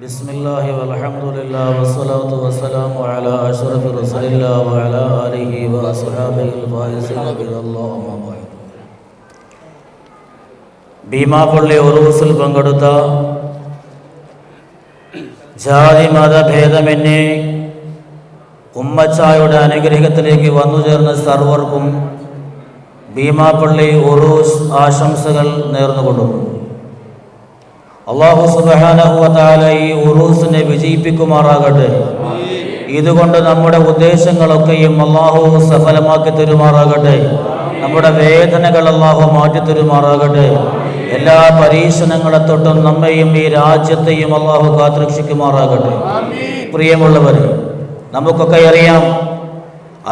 ബിസ്മില്ലാഹി വൽഹംദുലില്ലാഹി വസ്സലാത്തു വസ്സലാമു അലാ അഷ്റഫി റസൂലില്ലാഹി വഅലാ ആലിഹി വഅസ്ഹാബിഹിൽ ഫായിസീന ബില്ലാഹി അമ്മാ ബഅദ്. ഭീമാപള്ളി ഉറൂസിൽ പങ്കെടുത്ത ജാതി മതഭേദമന്യേ ഉമ്മച്ചായുടെ അനുഗ്രഹത്തിലേക്ക് വന്നു ചേർന്ന സർവർക്കും ഭീമാപള്ളി ഉറൂസ് ആശംസകൾ നേർന്നുകൊള്ളുന്നു. അല്ലാഹു സുബ്ഹാനഹു വ തആല ഈ ഉറൂസിനെ വിജയിപ്പിക്കുമാറാകട്ടെ. ഇതുകൊണ്ട് നമ്മുടെ ഉദ്ദേശങ്ങളൊക്കെയും അല്ലാഹു സഫലമാക്കി തരുമാറാകട്ടെ. നമ്മുടെ വേദനകൾ അല്ലാഹു മാറ്റി തരുമാറാകട്ടെ. എല്ലാ പരീക്ഷണങ്ങളെ തൊട്ടും നമ്മയും ഈ രാജ്യത്തെയും അല്ലാഹു കാത്തുരക്ഷിക്കുമാറാകട്ടെ. പ്രിയമുള്ളവരെ, നമുക്കൊക്കെ അറിയാം,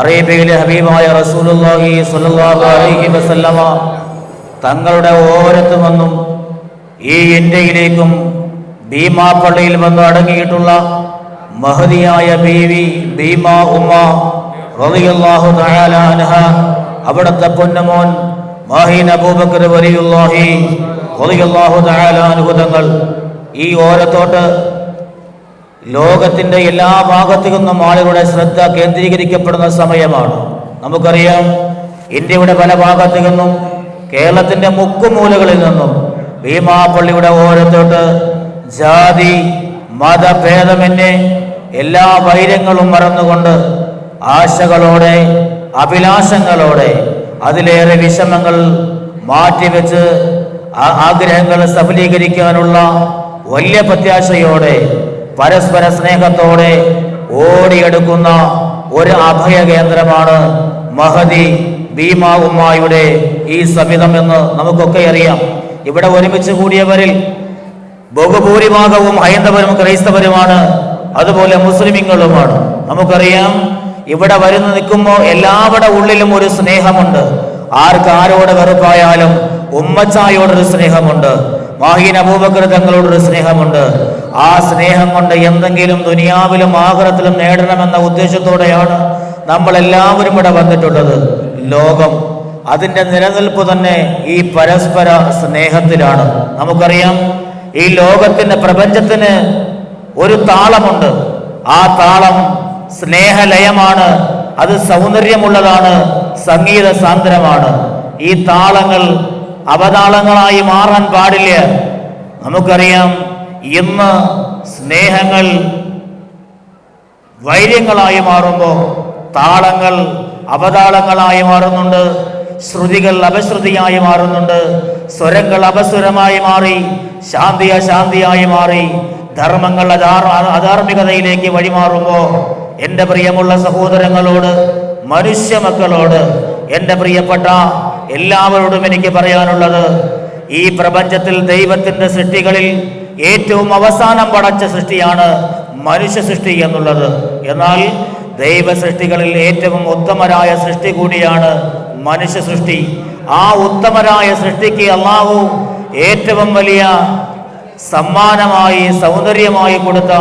അറേബ്യയിലെ ഹബീബായ റസൂലുള്ളാഹി സ്വല്ലല്ലാഹു അലൈഹി വസല്ലമ തങ്ങളുടെ ഓരത്ത് വന്നും ഈ ഇന്ത്യയിലേക്കും ഭീമാപള്ളിയിൽ വന്ന് അടങ്ങിയിട്ടുള്ള മഹദിയായ ബീവി ഭീമ ഉമ്മ റളിയല്ലാഹു തആല അൻഹ, അവിടുത്തെ പൊന്നുമോൻ മാഹീൻ അബൂബക്കർ വലിയുല്ലാഹി റളിയല്ലാഹു തആല അൻഹു തങ്ങൾ ഈ ഓരത്തോട്ട് ലോകത്തിന്റെ എല്ലാ ഭാഗത്തു നിന്നും ആളുകളുടെ ശ്രദ്ധ കേന്ദ്രീകരിക്കപ്പെടുന്ന സമയമാണ്. നമുക്കറിയാം, ഇന്ത്യയുടെ പല ഭാഗത്തു നിന്നും കേരളത്തിന്റെ മുക്കുമൂലകളിൽ നിന്നും ഭീമാപള്ളിയുടെ ഓരത്തോട്ട് ജാതി മതഭേദമന്യേ എല്ലാ വൈര്യങ്ങളും മറന്നുകൊണ്ട് ആശകളോടെ അഭിലാഷങ്ങളോടെ അതിലേറെ വിഷമങ്ങൾ മാറ്റിവെച്ച് ആഗ്രഹങ്ങൾ സഫലീകരിക്കാനുള്ള വലിയ പ്രത്യാശയോടെ പരസ്പര സ്നേഹത്തോടെ ഓടിയെടുക്കുന്ന ഒരു അഭയ കേന്ദ്രമാണ് മഹദി ഭീമ ഉമ്മായുടെ ഈ സമിതം എന്ന് നമുക്കൊക്കെ അറിയാം. ഇവിടെ ഒരുമിച്ച് കൂടിയവരിൽ ബഹുഭൂരിഭാഗവും ഹൈന്ദവരും ക്രൈസ്തവരുമാണ്, അതുപോലെ മുസ്ലിമീങ്ങളുമാണ്. നമുക്കറിയാം, ഇവിടെ വരുന്ന നിൽക്കുമ്പോൾ എല്ലാവരുടെ ഉള്ളിലും ഒരു സ്നേഹമുണ്ട്. ആരോട് വെറുപ്പായാലും ഉമ്മച്ചായോടൊരു സ്നേഹമുണ്ട്, മാഹീൻ അബൂബക്കർ തങ്ങളോടൊരു സ്നേഹമുണ്ട്. ആ സ്നേഹം കൊണ്ട് എന്തെങ്കിലും ദുനിയാവിലും ആഖിറത്തിലും നേടണമെന്ന ഉദ്ദേശത്തോടെയാണ് നമ്മളെല്ലാവരും ഇവിടെ വന്നിട്ടുള്ളത്. ലോകം അതിൻ്റെ നിലനിൽപ്പ് തന്നെ ഈ പരസ്പര സ്നേഹത്തിലാണ്. നമുക്കറിയാം, ഈ ലോകത്തിന് പ്രപഞ്ചത്തിന് ഒരു താളമുണ്ട്. ആ താളം സ്നേഹലയമാണ്, അത് സൗന്ദര്യമുള്ളതാണ്, സംഗീത സാന്ദ്രമാണ്. ഈ താളങ്ങൾ അവതാളങ്ങളായി മാറാൻ പാടില്ല. നമുക്കറിയാം, ഇന്ന് സ്നേഹങ്ങൾ വൈര്യങ്ങളായി മാറുമ്പോൾ താളങ്ങൾ അവതാളങ്ങളായി മാറുന്നുണ്ട്, ശ്രുതികൾ അപശ്രുതിയായി മാറുന്നുണ്ട്, സ്വരങ്ങൾ അപസ്വരമായി മാറി, ശാന്തി അശാന്തിയായി മാറി, ധർമ്മങ്ങൾ അധാർമികതയിലേക്ക് വഴിമാറുമ്പോൾ എൻ്റെ പ്രിയമുള്ള സഹോദരങ്ങളോട്, മനുഷ്യ മക്കളോട്, എൻ്റെ പ്രിയപ്പെട്ട എല്ലാവരോടും എനിക്ക് പറയാനുള്ളത്, ഈ പ്രപഞ്ചത്തിൽ ദൈവത്തിൻ്റെ സൃഷ്ടികളിൽ ഏറ്റവും അവസാനം പടച്ച സൃഷ്ടിയാണ് മനുഷ്യ സൃഷ്ടി എന്നുള്ളത്. എന്നാൽ ദൈവ സൃഷ്ടികളിൽ ഏറ്റവും ഉത്തമരായ സൃഷ്ടി കൂടിയാണ് മനുഷ്യ സൃഷ്ടി. ആ ഉത്തമരായ സൃഷ്ടിക്ക് അല്ലാഹു ഏറ്റവും വലിയ സമ്മാനമായി സൗന്ദര്യമായി കൊടുത്ത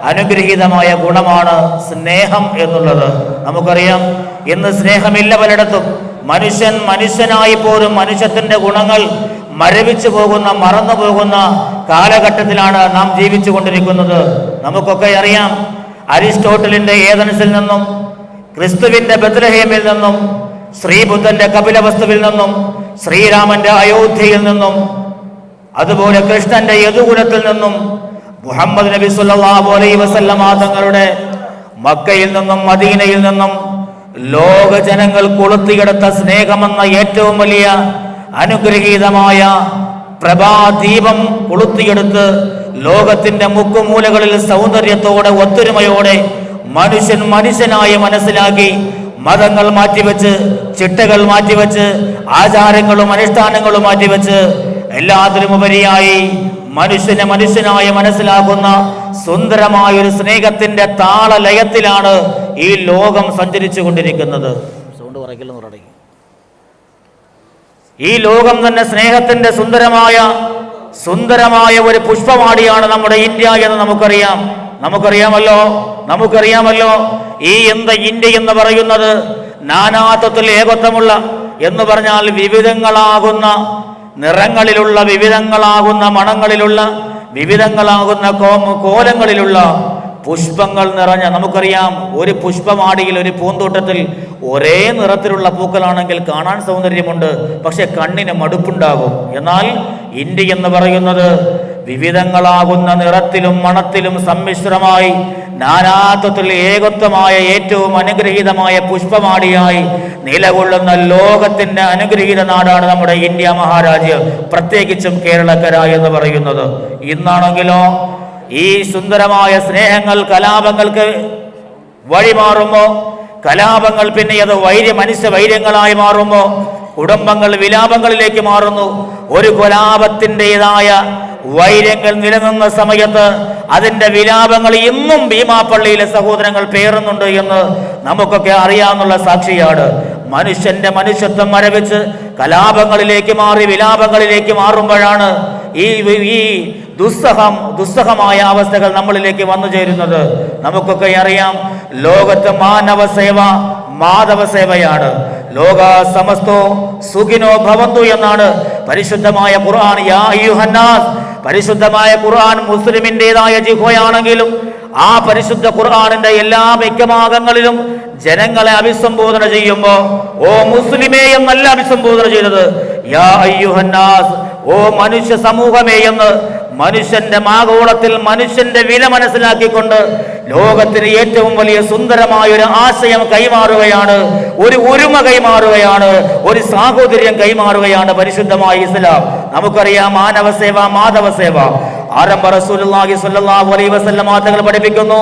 അനുഗ്രഹീതമായ ഗുണമാണ് സ്നേഹം എന്നുള്ളത്. നമുക്കറിയാം, ഇന്ന് സ്നേഹമില്ല പലയിടത്തും. മനുഷ്യനായി പോലും മനുഷ്യത്തിന്റെ ഗുണങ്ങൾ മരവിച്ചു പോകുന്ന, മറന്നു പോകുന്ന കാലഘട്ടത്തിലാണ് നാം ജീവിച്ചു കൊണ്ടിരിക്കുന്നത്. നമുക്കൊക്കെ അറിയാം, അരിസ്റ്റോട്ടലിന്റെ ഏതൻസിൽ നിന്നും, ക്രിസ്തുവിന്റെ ബത്ലഹേമിൽ നിന്നും, ശ്രീബുദ്ധന്റെ കപിലവസ്തുവിൽ നിന്നും, ശ്രീരാമന്റെ അയോധ്യയിൽ നിന്നും, അതുപോലെ കൃഷ്ണന്റെ യദുകുലത്തിൽ നിന്നും, മുഹമ്മദ് നബി സല്ലല്ലാഹു അലൈഹി വസല്ലമ തങ്ങളുടെ മക്കയിൽ നിന്നും മദീനയിൽ നിന്നും ലോക ജനങ്ങൾ കൊളുത്തിയെടുത്ത സ്നേഹമെന്ന ഏറ്റവും വലിയ അനുഗ്രഹീതമായ പ്രഭാദീപം കൊളുത്തിയെടുത്ത് ലോകത്തിന്റെ മുക്കുമൂലകളിൽ സൗന്ദര്യത്തോടെ ഒത്തൊരുമയോടെ മനുഷ്യനായി മനസ്സിലാക്കി, മതങ്ങൾ മാറ്റിവെച്ച്, ചിട്ടകൾ മാറ്റിവെച്ച്, ആചാരങ്ങളും അനുഷ്ഠാനങ്ങളും മാറ്റിവെച്ച്, എല്ലാത്തിനും ഉപരിയായി മനുഷ്യനായി മനസ്സിലാക്കുന്ന സുന്ദരമായ ഒരു സ്നേഹത്തിന്റെ താളലയത്തിലാണ് ഈ ലോകം സഞ്ചരിച്ചു കൊണ്ടിരിക്കുന്നത്. ഈ ലോകം തന്നെ സ്നേഹത്തിന്റെ സുന്ദരമായ ഒരു പുഷ്പവാടിയാണ് നമ്മുടെ ഇന്ത്യ എന്ന് നമുക്കറിയാമല്ലോ. ഈ ഇന്ത്യ എന്ന് പറയുന്നത് നാനാത്വത്തിൽ ഏകത്വമുള്ള എന്ന് പറഞ്ഞാൽ വിവിധങ്ങളാകുന്ന നിറങ്ങളിലുള്ള, വിവിധങ്ങളാകുന്ന മണങ്ങളിലുള്ള, വിവിധങ്ങളാകുന്ന കോലങ്ങളിലുള്ള പുഷ്പങ്ങൾ നിറഞ്ഞ, നമുക്കറിയാം ഒരു പുഷ്പമാടിയിൽ, ഒരു പൂന്തോട്ടത്തിൽ ഒരേ നിറത്തിലുള്ള പൂക്കളാണെങ്കിൽ കാണാൻ സൗന്ദര്യമുണ്ട്, പക്ഷെ കണ്ണിന് മടുപ്പുണ്ടാകും. എന്നാൽ ഇന്ത്യ എന്ന് പറയുന്നത് വിവിധങ്ങളാകുന്ന നിറത്തിലും മണത്തിലും സമ്മിശ്രമായി നാനാത്വത്തിൽ ഏകത്വമായ ഏറ്റവും അനുഗ്രഹീതമായ പുഷ്പമാടിയായി നിലകൊള്ളുന്ന ലോകത്തിന്റെ അനുഗ്രഹീത നാടാണ് നമ്മുടെ ഇന്ത്യ മഹാരാജ്യം, പ്രത്യേകിച്ചും കേരളക്കര എന്ന് പറയുന്നത്. ഇന്നാണെങ്കിലോ ഈ സുന്ദരമായ സ്നേഹങ്ങൾ കലാപങ്ങൾക്ക് വഴിമാറുമ്പോ, കലാപങ്ങൾ പിന്നെ അത് മനുഷ്യ വൈര്യങ്ങളായി മാറുമ്പോ കുടുംബങ്ങൾ വിലാപങ്ങളിലേക്ക് മാറുന്നു. ഒരു കലാപത്തിൻ്റെതായ വൈര്യങ്ങൾ നിലനിന്ന സമയത്ത് അതിന്റെ വിലാപങ്ങൾ ഇന്നും ഭീമാപ്പള്ളിയിലെ സഹോദരങ്ങൾ പേറുന്നുണ്ട് എന്ന് നമുക്കൊക്കെ അറിയാവുന്ന സാക്ഷിയാണ്. മനുഷ്യന്റെ മനുഷ്യത്വം മരവിച്ച് കലാപങ്ങളിലേക്ക് മാറി വിലാപങ്ങളിലേക്ക് മാറുമ്പോഴാണ് ഈ ദുസ്സഹമായ അവസ്ഥകൾ നമ്മളിലേക്ക് വന്നു ചേരുന്നത്. നമുക്കൊക്കെ അറിയാം, ലോകത്ത് മാനവസേവ മാധവസേവയാണ്. ലോക സമസ്തോ സുഖിനോ ഭവന്തു എന്നാണ് പരിശുദ്ധമായ ഖുർആൻ. യാ അയ്യുഹന്നാസ്, പരിശുദ്ധമായ ഖുർആൻ മുസ്ലിമിൻ്റെതായ ജിഹ്വയാണെങ്കിലും ആ പരിശുദ്ധ ഖുർആനിന്റെ എല്ലാ മിക്കഭാഗങ്ങളിലും ജനങ്ങളെ അഭിസംബോധന ചെയ്യുമ്പോ ഓ മുസ്ലിമേ എന്നല്ല അഭിസംബോധന ചെയ്തത്, യാ അയ്യുഹന്നാസ്, ഓ മനുഷ്യ സമൂഹമേ എന്ന് മനുഷ്യന്റെ ആഗോളത്തിൽ മനുഷ്യന്റെ വില മനസ്സിലാക്കിക്കൊണ്ട് ലോകത്തിന് ഏറ്റവും വലിയ സുന്ദരമായ ഒരു ആശയം കൈമാറുകയാണ്, ഒരു ഒരുമ കൈമാറുകയാണ്, ഒരു സാഹോദര്യം കൈമാറുകയാണ് പരിശുദ്ധമായ ഇസ്ലാം. നമുക്കറിയാം മാനവസേവ മാധവസേവ. ആരംഭ റസൂലുള്ളാഹി സ്വല്ലല്ലാഹു അലൈഹി വസല്ലം തങ്ങൾ പഠിപ്പിക്കുന്നു,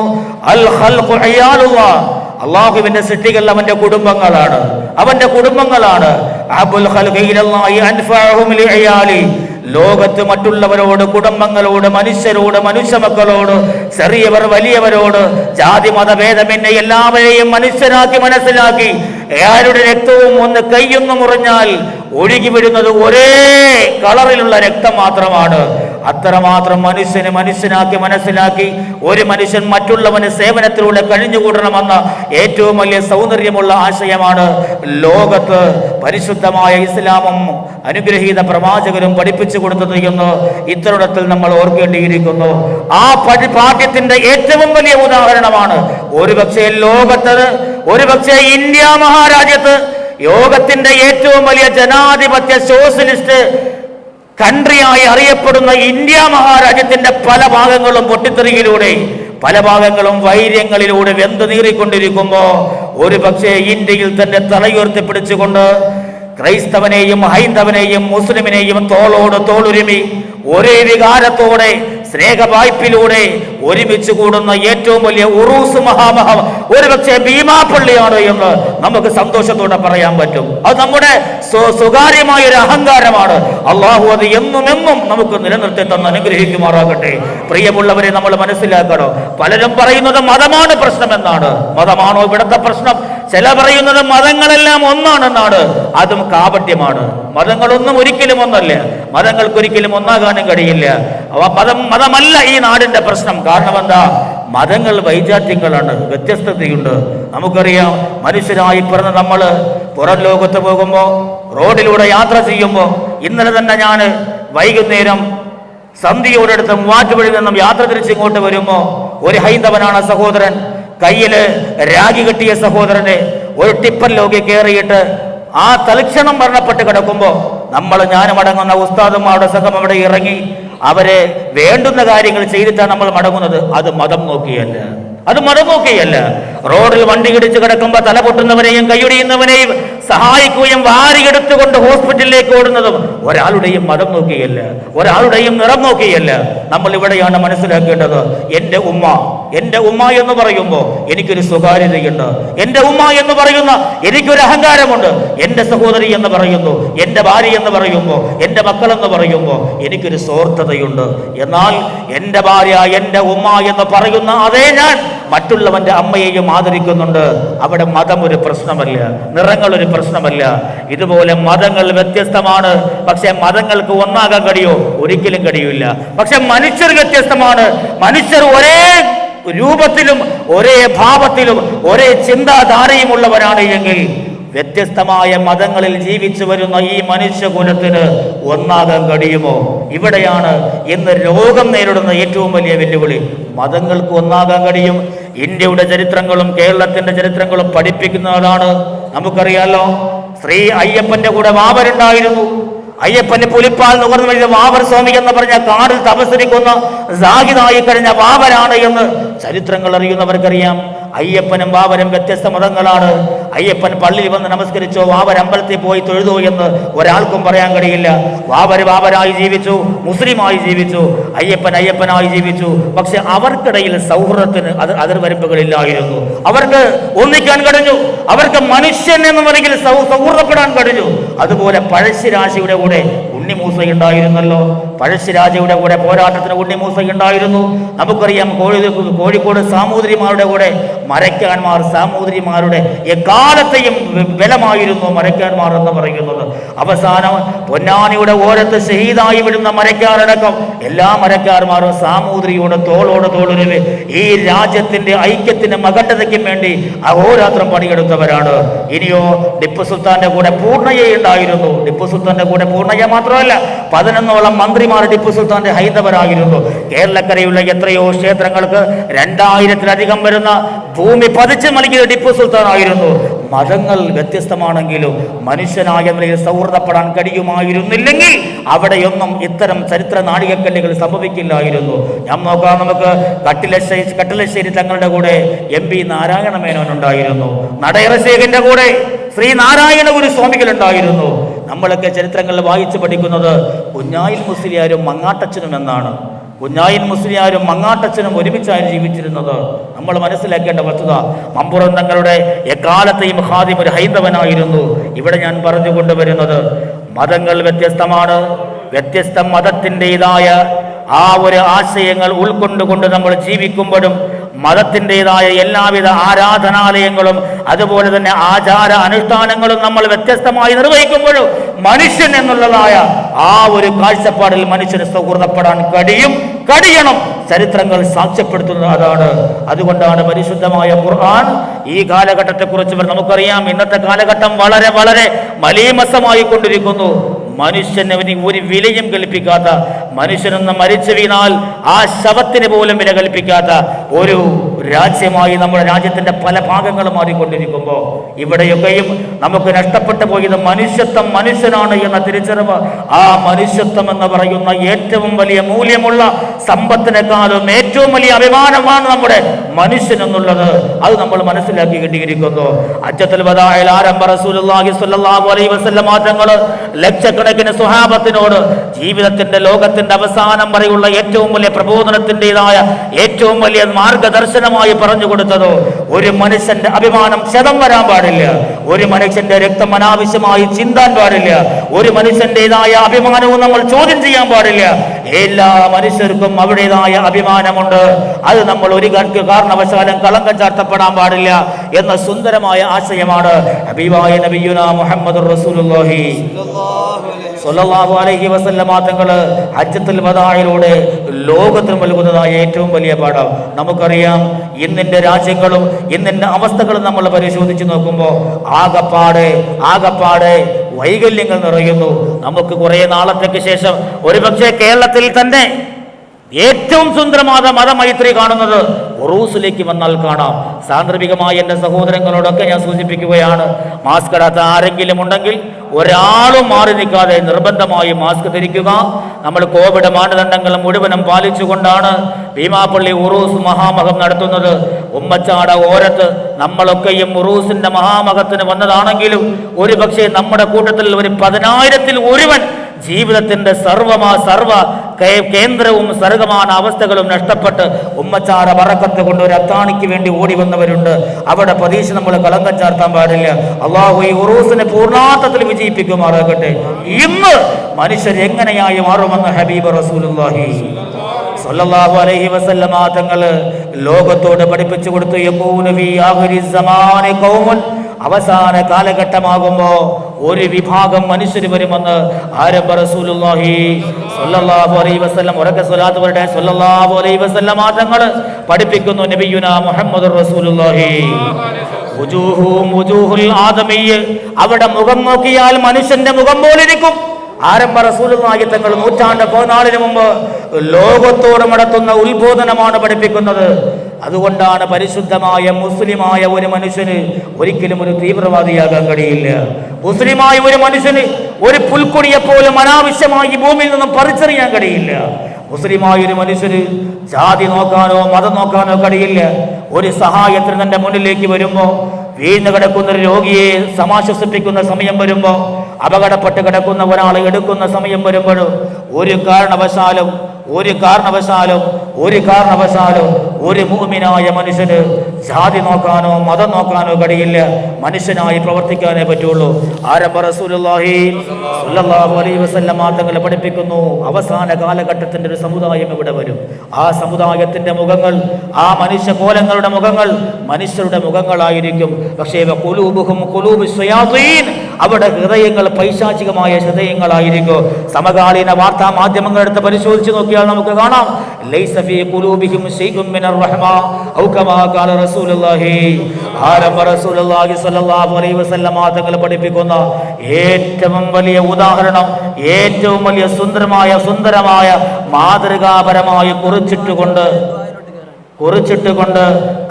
അൽ ഖൽഖു അയാലുല്ലാഹ്, അല്ലാഹുവിന്റെ സൃഷ്ടികൾ അവന്റെ കുടുംബങ്ങളാണ്, അവന്റെ കുടുംബങ്ങളാണ്. അബുൽ ഖൽഖി ഇലല്ലാഹി അൻഫഅഹും ലിഅയാലി, ലോകത്ത് മറ്റുള്ളവരോട്, കുടുംബങ്ങളോട്, മനുഷ്യരോട്, മനുഷ്യമക്കളോട്, ചെറിയവർ വലിയവരോട്, ജാതി മതഭേദമെന്നെ എല്ലാവരെയും മനുഷ്യരാക്കി മനസ്സിലാക്കി ആരുടെ രക്തവും ഒന്ന് കൈയൊന്നു മുറിഞ്ഞാൽ ഒഴുകി വിടുന്നത് ഒരേ കളറിലുള്ള രക്തം മാത്രമാണ്. അത്രമാത്രം മനുഷ്യനെ മനുഷ്യനാക്കി മനസ്സിലാക്കി ഒരു മനുഷ്യൻ മറ്റുള്ളവന് സേവനത്തിലൂടെ കഴിഞ്ഞുകൂടണമെന്ന ഏറ്റവും വലിയ സൗന്ദര്യമുള്ള ആശയമാണ് ലോകത്ത് പരിശുദ്ധമായ ഇസ്ലാമും അനുഗ്രഹീത പ്രവാചകരും പഠിപ്പിച്ചു കൊടുത്തത് എന്ന് ഇത്തരുണത്തിൽ നമ്മൾ ഓർക്കേണ്ടിയിരിക്കുന്നു. ആ പാഠ്യത്തിന്റെ ഏറ്റവും വലിയ ഉദാഹരണമാണ് ഒരുപക്ഷെ ലോകത്ത്, ഒരുപക്ഷെ ഇന്ത്യ മഹാരാജ്യത്ത് ലോകത്തിന്റെ ഏറ്റവും വലിയ ജനാധിപത്യ സോഷ്യലിസ്റ്റ് കൺട്രിയായി അറിയപ്പെടുന്ന ഇന്ത്യ മഹാരാജ്യത്തിന്റെ പല ഭാഗങ്ങളും പൊട്ടിത്തെറിയിലൂടെ, പല ഭാഗങ്ങളും വൈര്യങ്ങളിലൂടെ വെന്തു നീറിക്കൊണ്ടിരിക്കുമ്പോ ഒരുപക്ഷെ ഇന്ത്യയിൽ തന്നെ തലയുയർത്തിപ്പിടിച്ചുകൊണ്ട് ക്രൈസ്തവനെയും ഹൈന്ദവനെയും മുസ്ലിമിനെയും തോളോട് തോളുരുമി ഒരേ വികാരത്തോടെ സ്നേഹവായ്പിലൂടെ ഒരുമിച്ച് കൂടുന്ന ഏറ്റവും വലിയ ഉറൂസ് മഹാമഹം ഒരുപക്ഷെ ഭീമാപ്പള്ളിയാണ് എന്ന് നമുക്ക് സന്തോഷത്തോടെ പറയാൻ പറ്റും. അത് നമ്മുടെ സ്വകാര്യമായ ഒരു അഹങ്കാരമാണ്. അള്ളാഹു അത് എന്നും നമുക്ക് നിലനിർത്തി തന്ന് അനുഗ്രഹിക്കുമാറാകട്ടെ. പ്രിയമുള്ളവരെ, നമ്മൾ മനസ്സിലാക്കണം, പലരും പറയുന്നത് മതമാണ് പ്രശ്നമെന്നാണ്. മതമാണോ ഇവിടുത്തെ പ്രശ്നം? ചില പറയുന്നത് മതങ്ങളെല്ലാം ഒന്നാണെന്നാണ്. അതും കാപട്യമാണ്. മതങ്ങളൊന്നും ഒരിക്കലും ഒന്നല്ല. മതങ്ങൾക്കൊരിക്കലും ഒന്നാകാനും കഴിയില്ല. മതമല്ല ഈ നാടിന്റെ പ്രശ്നം. കാരണം എന്താ? മതങ്ങൾ വൈജാത്യങ്ങളാണ്, വ്യത്യസ്തതയുണ്ട്. നമുക്കറിയാം, മനുഷ്യരായി പിറന്ന നമ്മൾ പുറം ലോകത്ത് പോകുമ്പോൾ, റോഡിലൂടെ യാത്ര ചെയ്യുമ്പോൾ, ഇന്നലെ തന്നെ ഞാൻ വൈകുന്നേരം സന്ധ്യയോടടുത്ത് മൂവാറ്റുപുഴയിൽ നിന്നും യാത്ര തിരിച്ചിങ്ങോട്ട് വരുമ്പോൾ ഒരു ഹൈന്ദവനാണ് സഹോദരൻ, കയ്യില് രാഗി കെട്ടിയ സഹോദരനെ ഒരു ടിപ്പർ ലോകി കയറിയിട്ട് ആ തൽക്ഷണം മരണപ്പെട്ട് കിടക്കുമ്പോൾ ഞാനും അടങ്ങുന്ന ഉസ്താദുമാരുടെ സംഘം അവിടെ ഇറങ്ങി അവരെ വേണ്ടുന്ന കാര്യങ്ങൾ ചെയ്തിട്ടാണ് നമ്മൾ മടങ്ങുന്നത്. അത് മതം നോക്കിയല്ല, അത് മതം നോക്കിയല്ല. റോഡിൽ വണ്ടി ഇടിച്ച് കിടക്കുമ്പോൾ തല പൊട്ടുന്നവനെയും കൈയൊടിയുന്നവനെയും സഹായിക്കുകയും വാരിയെടുത്തുകൊണ്ട് ഹോസ്പിറ്റലിലേക്ക് ഓടുന്നതും ഒരാളുടെയും മതം നോക്കിയല്ല, ഒരാളുടെയും നിറം നോക്കിയല്ല. നമ്മൾ ഇവിടെയാണ് മനസ്സിലാക്കേണ്ടത്. എൻ്റെ ഉമ്മ എന്ന് പറയുമ്പോൾ എനിക്കൊരു സ്വകാര്യതയുണ്ട്. എൻ്റെ ഉമ്മ എന്ന് പറയുന്ന എനിക്കൊരു അഹങ്കാരമുണ്ട്. എൻ്റെ സഹോദരി എന്ന് പറയുന്നു, എൻ്റെ ഭാര്യ എന്ന് പറയുമ്പോൾ, എൻ്റെ മക്കളെന്ന് പറയുമ്പോൾ എനിക്കൊരു സ്വാർത്ഥതയുണ്ട്. എന്നാൽ എൻ്റെ ഭാര്യ, എൻ്റെ ഉമ്മ എന്ന് പറയുന്ന അതേ ഞാൻ മറ്റുള്ളവന്റെ അമ്മയെയും ആദരിക്കുന്നുണ്ട്. അവിടെ മതം ഒരു പ്രശ്നമല്ല, നിറങ്ങൾ ഒരു പ്രശ്നമല്ല. ഇതുപോലെ മതങ്ങൾ വ്യത്യസ്തമാണ്. പക്ഷെ മതങ്ങൾക്ക് ഒന്നാകാൻ കഴിയോ? ഒരിക്കലും കഴിയില്ല. പക്ഷെ മനുഷ്യർ വ്യത്യസ്തമാണ്. മനുഷ്യർ ഒരേ രൂപത്തിലും ഒരേ ഭാവത്തിലും ഒരേ ചിന്താധാരയുമുള്ളവരാണ് എങ്കിൽ വ്യത്യസ്തമായ മതങ്ങളിൽ ജീവിച്ചു വരുന്ന ഈ മനുഷ്യകുലത്തിന് ഒന്നാകാൻ കഴിയുമോ? ഇവിടെയാണ് ഇന്ന് ലോകം നേരിടുന്ന ഏറ്റവും വലിയ വെല്ലുവിളി. മതങ്ങൾക്ക് ഒന്നാകാൻ കഴിയും. ഇന്ത്യയുടെ ചരിത്രങ്ങളും കേരളത്തിന്റെ ചരിത്രങ്ങളും പഠിപ്പിക്കുന്നതാണ്. നമുക്കറിയാലോ, ശ്രീ അയ്യപ്പന്റെ കൂടെ വാവരുണ്ടായിരുന്നു. അയ്യപ്പന് പുലിപ്പാൽ നുകർന്നു കഴിഞ്ഞ വാവർ സ്വാമി എന്ന് പറഞ്ഞ കാടിൽ തപസ്സരിക്കുന്ന സാഹിദായി കഴിഞ്ഞ വാവരാണ് എന്ന് ചരിത്രങ്ങൾ അറിയുന്നവർക്കറിയാം. അയ്യപ്പനും വാവരും വ്യത്യസ്ത മതങ്ങളാണ്. അയ്യപ്പൻ പള്ളിയിൽ വന്ന് നമസ്കരിച്ചോ വാവർ അമ്പലത്തിൽ പോയി തൊഴുതോ എന്ന് ഒരാൾക്കും പറയാൻ കഴിയില്ല. വാവരായി ജീവിച്ചു, മുസ്ലിമായി ജീവിച്ചു, അയ്യപ്പനായി ജീവിച്ചു. പക്ഷെ അവർക്കിടയിൽ സൗഹൃദത്തിന് അതിർവരമ്പുകളില്ലായിരുന്നു. അവർക്ക് ഒന്നിക്കാൻ കഴിഞ്ഞു. അവർക്ക് മനുഷ്യൻ എന്ന നിലയിൽ സൗഹൃദപ്പെടാൻ കഴിഞ്ഞു. അതുപോലെ പഴശ്ശിരാജയുടെ കൂടെ ഉണ്ണിമൂസയുണ്ടായിരുന്നല്ലോ. പഴശ്ശിരാജയുടെ കൂടെ പോരാട്ടത്തിന് ഉണ്ണിമൂസയുണ്ടായിരുന്നു. നമുക്കറിയാം, കോഴിക്കോട് സാമൂതിരിമാരുടെ കൂടെ മരയ്ക്കാന്മാർ, സാമൂതിരിമാരുടെ എക്കാലത്തെയും ബലമായിരുന്നു മരയ്ക്കാന്മാർ എന്ന് പറയുന്നത്. അവസാനം പൊന്നാനിയുടെ ഓരത്ത് ഷഹീദായി വിടുന്ന മരയ്ക്കാരടക്കം എല്ലാ മരയ്ക്കാന്മാരും സാമൂതിരിയോട് തോളോട് തോളുരുവി ഈ രാജ്യത്തിന്റെ ഐക്യത്തിനും അഖണ്ഡതയ്ക്കും വേണ്ടി അഹോരാത്രം പണിയെടുത്തവരാണ്. ഇനിയോ ടിപ്പു സുൽത്താന്റെ കൂടെ പൂർണ്ണയ ഉണ്ടായിരുന്നു. ടിപ്പു സുൽത്താന്റെ കൂടെ പൂർണ്ണയ മാത്രമല്ല, 11ഓളം മന്ത്രിമാർ ടിപ്പു സുൽത്താന്റെ ഹൈന്ദവരായിരുന്നു. കേരളക്കരയുള്ള എത്രയോ ക്ഷേത്രങ്ങൾക്ക് 2000-ലധികം വരുന്ന ഭൂമി പതിച്ചു നൽകിയത് ടിപ്പു സുൽത്താൻ ആയിരുന്നു. മതങ്ങൾ വ്യത്യസ്തമാണെങ്കിലും മനുഷ്യനായ നിലയിൽ സൗഹൃദപ്പെടാൻ കഴിയുമായിരുന്നില്ലെങ്കിൽ അവിടെയൊന്നും ഇത്തരം ചരിത്ര നാഴികക്കല്ലുകൾ സംഭവിക്കില്ലായിരുന്നു. ഞാൻ നോക്കാം, നമുക്ക് കട്ടിലശ്ശേരി തങ്ങളുടെ കൂടെ MP നാരായണ മേനോൻ ഉണ്ടായിരുന്നു. നടയറശേഖരന്റെ കൂടെ ശ്രീ നാരായണ ഗുരു സ്വാമികൾ ഉണ്ടായിരുന്നു. നമ്മളൊക്കെ ചരിത്രങ്ങളിൽ വായിച്ചു പഠിക്കുന്നത് കുഞ്ഞായിൽ മുസ്ലിയാരും മങ്ങാട്ടച്ചനും എന്നാണ്. കുഞ്ഞായിൻ മുസ്ലിയാരും മങ്ങാട്ടച്ചനും ഒരുമിച്ചായിരുന്നു ജീവിച്ചിരുന്നത്. നമ്മൾ മനസ്സിലാക്കേണ്ട വസ്തുത, മമ്പുറം തങ്ങളുടെ എക്കാലത്തെയും ഖാദിം ഒരു ഹൈന്ദവനായിരുന്നു. ഇവിടെ ഞാൻ പറഞ്ഞു കൊണ്ടുവരുന്നത്, മതങ്ങൾ വ്യത്യസ്തമാണ്. വ്യത്യസ്ത മതത്തിൻ്റെതായ ആ ഒരു ആശയങ്ങൾ ഉൾക്കൊണ്ടുകൊണ്ട് നമ്മൾ ജീവിക്കുമ്പോഴും മതത്തിൻ്റെതായ എല്ലാവിധ ആരാധനാലയങ്ങളും അതുപോലെ തന്നെ ആചാര അനുഷ്ഠാനങ്ങളും നമ്മൾ വ്യത്യസ്തമായി നിർവഹിക്കുമ്പോഴും മനുഷ്യൻ എന്നുള്ളതായ ആ ഒരു കാഴ്ചപ്പാടിൽ മനുഷ്യന് സൗഹൃദപ്പെടാൻ കഴിയണം. ചരിത്രങ്ങൾ സാക്ഷ്യപ്പെടുത്തുന്നത് അതാണ്. അതുകൊണ്ടാണ് പരിശുദ്ധമായ ഖുർആൻ ഈ കാലഘട്ടത്തെക്കുറിച്ച് നമുക്കറിയാം. ഇന്നത്തെ കാലഘട്ടം വളരെ വളരെ മലീമസമായി കൊണ്ടിരിക്കുന്നു. മനുഷ്യന് ഒരു വിലയും കൽപ്പിക്കാത്ത, മനുഷ്യനൊന്ന് മരിച്ചു വീണാൽ ആ ശവത്തിന് പോലും വില കൽപ്പിക്കാത്ത ഒരു രാജ്യമായി നമ്മുടെ രാജ്യത്തിന്റെ പല ഭാഗങ്ങളും മാറിക്കൊണ്ടിരിക്കുമ്പോൾ ഇവിടെയൊക്കെയും നമുക്ക് നഷ്ടപ്പെട്ടു പോയത് മനുഷ്യത്വം, മനുഷ്യനാണ് എന്ന തിരിച്ചറിവ്. ആ മനുഷ്യത്വം എന്ന് പറയുന്ന ഏറ്റവും വലിയ മൂല്യമുള്ള സമ്പത്തിനേക്കാളും ഏറ്റവും വലിയ അഭിമാനമാണ് നമ്മുടെ മനുഷ്യൻ എന്നുള്ളത്. അത് നമ്മൾ മനസ്സിലാക്കി കിട്ടിയിരിക്കുന്നു. ഹജ്ജത്തുൽ വദാഇൽ ആരംഭ റസൂലുള്ളാഹി സ്വല്ലല്ലാഹു അലൈഹി വസല്ലം തങ്ങൾ ലക്ഷക്കണക്കിന് സ്വഹാബത്തിനോട് ജീവിതത്തിന്റെ ലോകത്തിന്റെ അവസാനം വരെയുള്ള ഏറ്റവും വലിയ പ്രബോധനത്തിൻ്റെതായ ഏറ്റവും വലിയ മാർഗദർശനമായി പറഞ്ഞു കൊടുത്തതോ, ഒരു മനുഷ്യന്റെ അഭിമാനം ക്ഷതം വരാൻ പാടില്ല. ഒരു മനുഷ്യന്റെ രക്തം അനാവശ്യമായി ചിന്താൻ പാടില്ല. ഒരു മനുഷ്യന്റേതായ അഭിമാനവും നമ്മൾ ചോദ്യം ചെയ്യാൻ പാടില്ല. എല്ലാ മനുഷ്യർക്കും അവരുടേതായ അഭിമാനമുണ്ട്. അത് നമ്മൾ ഒരു കാരണവശാലും കളങ്കം ചാർത്തപ്പെടാൻ പാടില്ല എന്ന സുന്ദരമായ ആശയമാണ് ഹബീബായ നബിയുനാ മുഹമ്മദുർ റസൂലുള്ളാഹി സ്വല്ലല്ലാഹു അലൈഹി വസല്ലം തങ്ങൾ ഹജ്ജത്തുൽ വദാഇലൂടെ ലോകത്തിന് നൽകുന്നതായ ഏറ്റവും വലിയ പാഠം. നമുക്കറിയാം, ഇന്നിന്റെ രാജ്യങ്ങളും ഇന്നിന്റെ അവസ്ഥകളും നമ്മൾ പരിശോധിച്ച് നോക്കുമ്പോൾ ആകപ്പാടെ വൈകല്യങ്ങൾ നിറയുന്നു. നമുക്ക് കുറെ നാളത്തേക്ക് ശേഷം ഒരുപക്ഷെ കേരളത്തിൽ തന്നെ ഏറ്റവും സുന്ദരമായ മതമൈത്രി കാണുന്നത് ഉറൂസിലേക്ക് വന്നാൽ കാണാം. സാന്ദർഭികമായി എൻ്റെ സഹോദരങ്ങളോടൊക്കെ ഞാൻ സൂചിപ്പിക്കുകയാണ്, മാസ്ക് ഇടാത്ത ആരെങ്കിലും ഉണ്ടെങ്കിൽ ഒരാളും മാറി നിൽക്കാതെ നിർബന്ധമായി മാസ്ക് ധരിക്കുക. നമ്മൾ കോവിഡ് മാനദണ്ഡങ്ങൾ മുഴുവനും പാലിച്ചുകൊണ്ടാണ് ഭീമാപ്പള്ളി ഉറൂസ് മഹാമഹം നടത്തുന്നത്. ഉമ്മച്ചാട ഓരത്ത് നമ്മളൊക്കെയും ഉറൂസിന്റെ മഹാമഹത്തിന് വന്നതാണെങ്കിലും ഒരുപക്ഷെ നമ്മുടെ കൂട്ടത്തിൽ ഒരു 10,000-ൽ ഒരുവൻ ജീവിതത്തിന്റെ സർവ കേന്ദ്രവും സർഗമാന അവസ്ഥകളും നഷ്ടപ്പെട്ട് ഉമ്മച്ചാറ ബറക്കത്ത് കൊണ്ട് ഒരു അത്താണിക്ക് വേണ്ടി ഓടി വന്നവരുണ്ട്. അവിടെ പ്രതീക്ഷ നമ്മൾ കളങ്കം ചാർത്താൻ പാടില്ല. അള്ളാഹു ഈ ഉറൂസിനെ പൂർണ്ണാർത്ഥത്തിൽ വിജയിപ്പിക്കുമാറാകട്ടെ. ഇന്ന് മനുഷ്യർ എങ്ങനെയായി മാറുമെന്ന് ഹബീബ് റസൂലുള്ളാഹി സ്വല്ലല്ലാഹു അലൈഹി വസല്ലം തങ്ങൾ ലോകത്തോട് പഠിപ്പിച്ചു കൊടുത്തു. യകൂനു ഫീ ആഖിരി സമാനി ഖൗമുൻ, അവസാന കാലഘട്ടമാകുമ്പോ ഒരു വിഭാഗം മനുഷ്യർ വരുമെന്ന് ആരംഭ റസൂലുള്ളാഹി സ്വല്ലല്ലാഹു അലൈഹി വസല്ലം ഉറക്കെ സ്വലാത്ത് പറയട്ടെ സ്വല്ലല്ലാഹു അലൈഹി വസല്ലം തങ്ങൾ പഠിപ്പിക്കുന്നു. നബിയുനാ മുഹമ്മദുർ റസൂലുള്ളാഹി വുജൂഹുൽ ആദമിയ്യ, അവിടെ മുഖം നോക്കിയാൽ മനുഷ്യന്റെ മുഖം പോലിരിക്കും. ആരംഭ റസൂലുള്ളാഹി തങ്ങൾ 1400 മുമ്പ് ലോകത്തോട് നടത്തുന്ന ഉത്ബോധനമാണ് പഠിപ്പിക്കുന്നത്. അതുകൊണ്ടാണ് പരിശുദ്ധമായ മുസ്ലിമായ ഒരു മനുഷ്യന് ഒരിക്കലും ഒരു തീവ്രവാദിയാകാൻ കഴിയില്ല. മുസ്ലിമായ ഒരു മനുഷ്യന് ഒരു പുൽക്കൊടിയെ പോലും അനാവശ്യമായി ഭൂമിയിൽ നിന്നും പറിച്ചെറിയാൻ കഴിയില്ല. മുസ്ലിമായ ഒരു മനുഷ്യന് ജാതി നോക്കാനോ മതം നോക്കാനോ കഴിയില്ല. ഒരു സഹായത്തിന് തന്റെ മുന്നിലേക്ക് വരുമ്പോ, വീണ് കിടക്കുന്ന ഒരു രോഗിയെ സമാശ്വസിപ്പിക്കുന്ന സമയം വരുമ്പോ, അപകടപ്പെട്ട് കിടക്കുന്ന ഒരാളെ എടുക്കുന്ന സമയം വരുമ്പോഴും ഒരു കാരണവശാലും ഒരു മുഅ്മിനായ മനുഷ്യന് ജാതി നോക്കാനോ മതം നോക്കാനോ കഴിയില്ല. മനുഷ്യനായി പ്രവർത്തിക്കാനേ പറ്റുള്ളൂ. ആരംഭ റസൂലുള്ളാഹി സ്വല്ലല്ലാഹു അലൈഹി വസല്ലം തങ്ങൾ പഠിപ്പിക്കുന്നു, അവസാന കാലഘട്ടത്തിന്റെ ഒരു സമുദായം ഇവിടെ വരും. ആ സമുദായത്തിന്റെ മുഖങ്ങൾ, ആ മനുഷ്യ കോലങ്ങളുടെ മുഖങ്ങൾ മനുഷ്യരുടെ മുഖങ്ങളായിരിക്കും. പക്ഷേ ഖുലൂബുഹും ഖുലൂബു ശയാതീൻ, അവിടെ ഹൃദയങ്ങൾ പൈശാചികമായ ഹൃദയങ്ങളായിരിക്കും. സമകാലീന വാർത്താ മാധ്യമങ്ങൾ എടുത്ത് പരിശോധിച്ച് നോക്കിയാൽ നമുക്ക് കാണാം, ലൈസ ഫീ ഖുലൂബിഹിം ശൈഉം മിനർ റഹ്മ ഔ കമാ ഖാല റസൂലുള്ളാഹി. ആരംഭ റസൂലുള്ളാഹി സ്വല്ലല്ലാഹു അലൈഹി വസല്ലം തങ്ങൾ പഠിപ്പിക്കുന്ന ഏറ്റവും വലിയ ഉദാഹരണം, ഏറ്റവും വലിയ സുന്ദരമായ മാതൃകാപരമായി കുറിച്ചിട്ടുകൊണ്ട്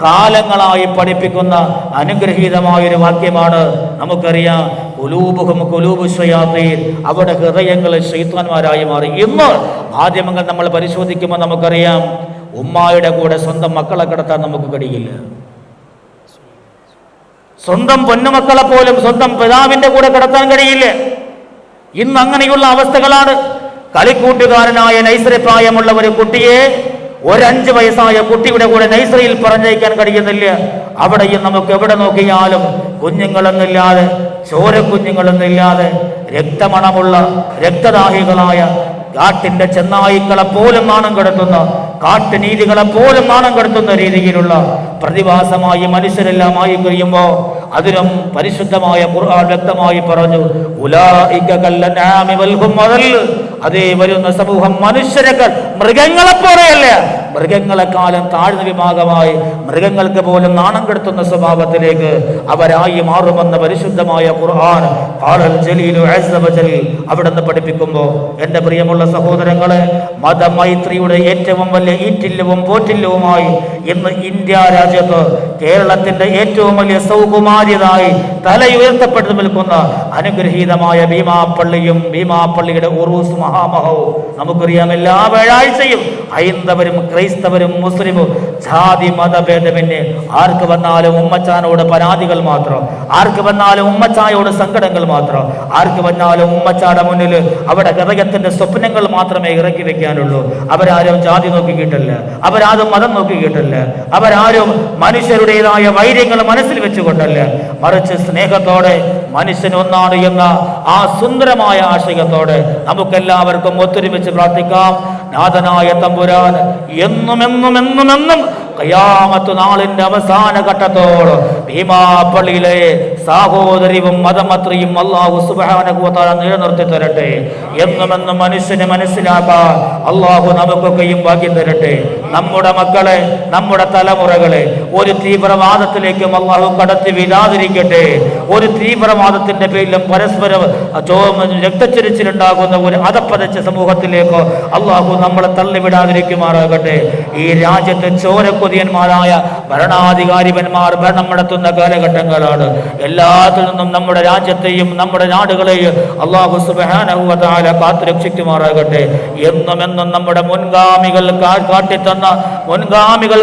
കാലങ്ങളായി പഠിപ്പിക്കുന്ന അനുഗ്രഹീതമായൊരു വാക്യമാണ്. നമുക്കറിയാം, ഖുലൂബുഹും ഖുലൂബു ശയാതീൻ, അവിടെ ഹൃദയങ്ങൾ ശൈത്താന്മാരായി മാറി. ഇന്ന് മാധ്യമങ്ങൾ നമ്മൾ പരിശോധിക്കുമ്പോൾ നമുക്കറിയാം, ഉമ്മായുടെ കൂടെ സ്വന്തം മക്കളെ കിടത്താൻ നമുക്ക് കഴിയില്ല. സ്വന്തം പൊന്നുമക്കളെ പോലും സ്വന്തം പിതാവിന്റെ കൂടെ കിടത്താൻ കഴിയില്ല. ഇന്ന് അങ്ങനെയുള്ള അവസ്ഥകളാണ്. കളിക്കൂട്ടുകാരനായ നൈസറി പ്രായമുള്ള ഒരു കുട്ടിയെ ഒരു 5 വയസ്സായ കുട്ടിയുടെ കൂടെ നൈസറിയിൽ പറഞ്ഞയക്കാൻ കഴിയുന്നില്ല. അവിടെയും നമുക്ക് എവിടെ നോക്കിയാലും കുഞ്ഞുങ്ങളെന്നില്ലാതെ, ചോരക്കുഞ്ഞുങ്ങളെന്നില്ലാതെ, രക്തമണമുള്ള രക്തദാഹികളായ കാട്ടിന്റെ ചെന്നായിക്കളെ പോലും നാണം കെടുത്തുന്ന, കാട്ടുനീതികളെ പോലും നാണം കെടുത്തുന്ന രീതിയിലുള്ള പ്രതിഭാസമായി മനുഷ്യരെല്ലാം ആയി കഴിയുമ്പോൾ അതിനും പരിശുദ്ധമായ ഖുർആൻ വ്യക്തമായി പറഞ്ഞു, ഉലൈക കല്ലനാമി വൽഹും അദൽ, അതേ വരുന്ന സമൂഹം മനുഷ്യരെക്കാൾ മൃഗങ്ങളെ പോലെയല്ല, മൃഗങ്ങളെക്കാളും താഴ്ന്ന വിഭാഗമായി, മൃഗങ്ങൾക്ക് പോലും നാണം കെടുത്തുന്ന സ്വഭാവത്തിലേക്ക് അവരായി മാറുമെന്ന പരിശുദ്ധമായ ഖുർആൻ അവിടുന്ന് പഠിപ്പിക്കുമ്പോൾ, എൻ്റെ പ്രിയമുള്ള സഹോദരങ്ങളെ, മതമൈത്രിയുടെ ഏറ്റവും വലിയ ഈറ്റില്ലവും പോറ്റില്ലവുമായി ഇന്ന് ഇന്ത്യ രാജ്യത്ത് കേരളത്തിന്റെ ഏറ്റവും വലിയ സൗകുമാര്യതായി തലയുയർത്തപ്പെട്ടു നിൽക്കുന്ന അനുഗ്രഹീതമായ ഭീമാപ്പള്ളിയുടെ ഉറൂസ് മഹാമഹവും നമുക്കറിയാം. എല്ലാ വ്യാഴാഴ്ചയും ഹൈന്ദവരും ക്രൈസ്തവരും മുസ്ലിമും ജാതി മതഭേദമന്യേ ആർക്ക് വന്നാലും ഉമ്മച്ചാനോട് പരാതികൾ മാത്രം, ആർക്ക് വന്നാലും ഉമ്മച്ചായോട് സങ്കടങ്ങൾ മാത്രം, ആർക്ക് വന്നാലും ഉമ്മച്ചാടെ മുന്നിൽ അവിടെ ഹൃദയത്തിന്റെ സ്വപ്നങ്ങൾ മാത്രമേ ഇറക്കി വെക്കാനുള്ളൂ. അവരാരും ജാതി നോക്കിക്കിട്ടല്ല, അവരാരും മതം നോക്കിക്കിട്ടല്ല, അവരാരും മനുഷ്യരുടേതായ വൈര്യങ്ങൾ മനസ്സിൽ വെച്ചുകൊണ്ടല്ല, മറിച്ച് സ്നേഹത്തോടെ മനുഷ്യൻ ഒന്നാണ് എന്ന ആ സുന്ദരമായ ആശയത്തോടെ നമുക്കെല്ലാവർക്കും ഒത്തൊരുമിച്ച് പ്രാർത്ഥിക്കാം. നാഥനായ തമ്പുരാൻ എന്നും ഖിയാമത്ത് നാളിന്റെ അവസാന ഘട്ടത്തോട് ഭീമാപ്പള്ളിയിലെ സാഹോദര്യവും മതമത്രയും അല്ലാഹു സുബ്ഹാനഹു വ തആല നിലനിർത്തി തരട്ടെ. എന്നും മനുഷ്യനെ മനസ്സിലാക്കാൻ അല്ലാഹു നമുക്കൊക്കെയും ഭാഗ്യം തരട്ടെ. നമ്മുടെ മക്കളെ, നമ്മുടെ തലമുറകളെ ഒരു തീവ്രവാദത്തിലേക്കും അല്ലാഹു കടത്തി വിടാതിരിക്കട്ടെ. ഒരു തീവ്രവാദത്തിന്റെ പേരിലും പരസ്പരം രക്തച്ചൊരിച്ചിലുണ്ടാകുന്ന ഒരു അധപ്പതച്ച സമൂഹത്തിലേക്ക് അല്ലാഹു നമ്മളെ തള്ളിവിടാതിരിക്കുമാറാകട്ടെ. ഈ രാജ്യത്തെ ചോരക്കൊതിയന്മാരായ ഭരണാധികാരിപന്മാർ ഭരണം നടത്തുന്ന കാലഘട്ടങ്ങളാണ്. എല്ലാത്തിൽ നിന്നും നമ്മുടെ രാജ്യത്തെയും നമ്മുടെ നാടുകളെയും അല്ലാഹു സുബ്ഹാനഹു വ തആല കാത്തുരക്ഷിക്കുമാറാകട്ടെ. എന്നും നമ്മുടെ മുൻഗാമികൾ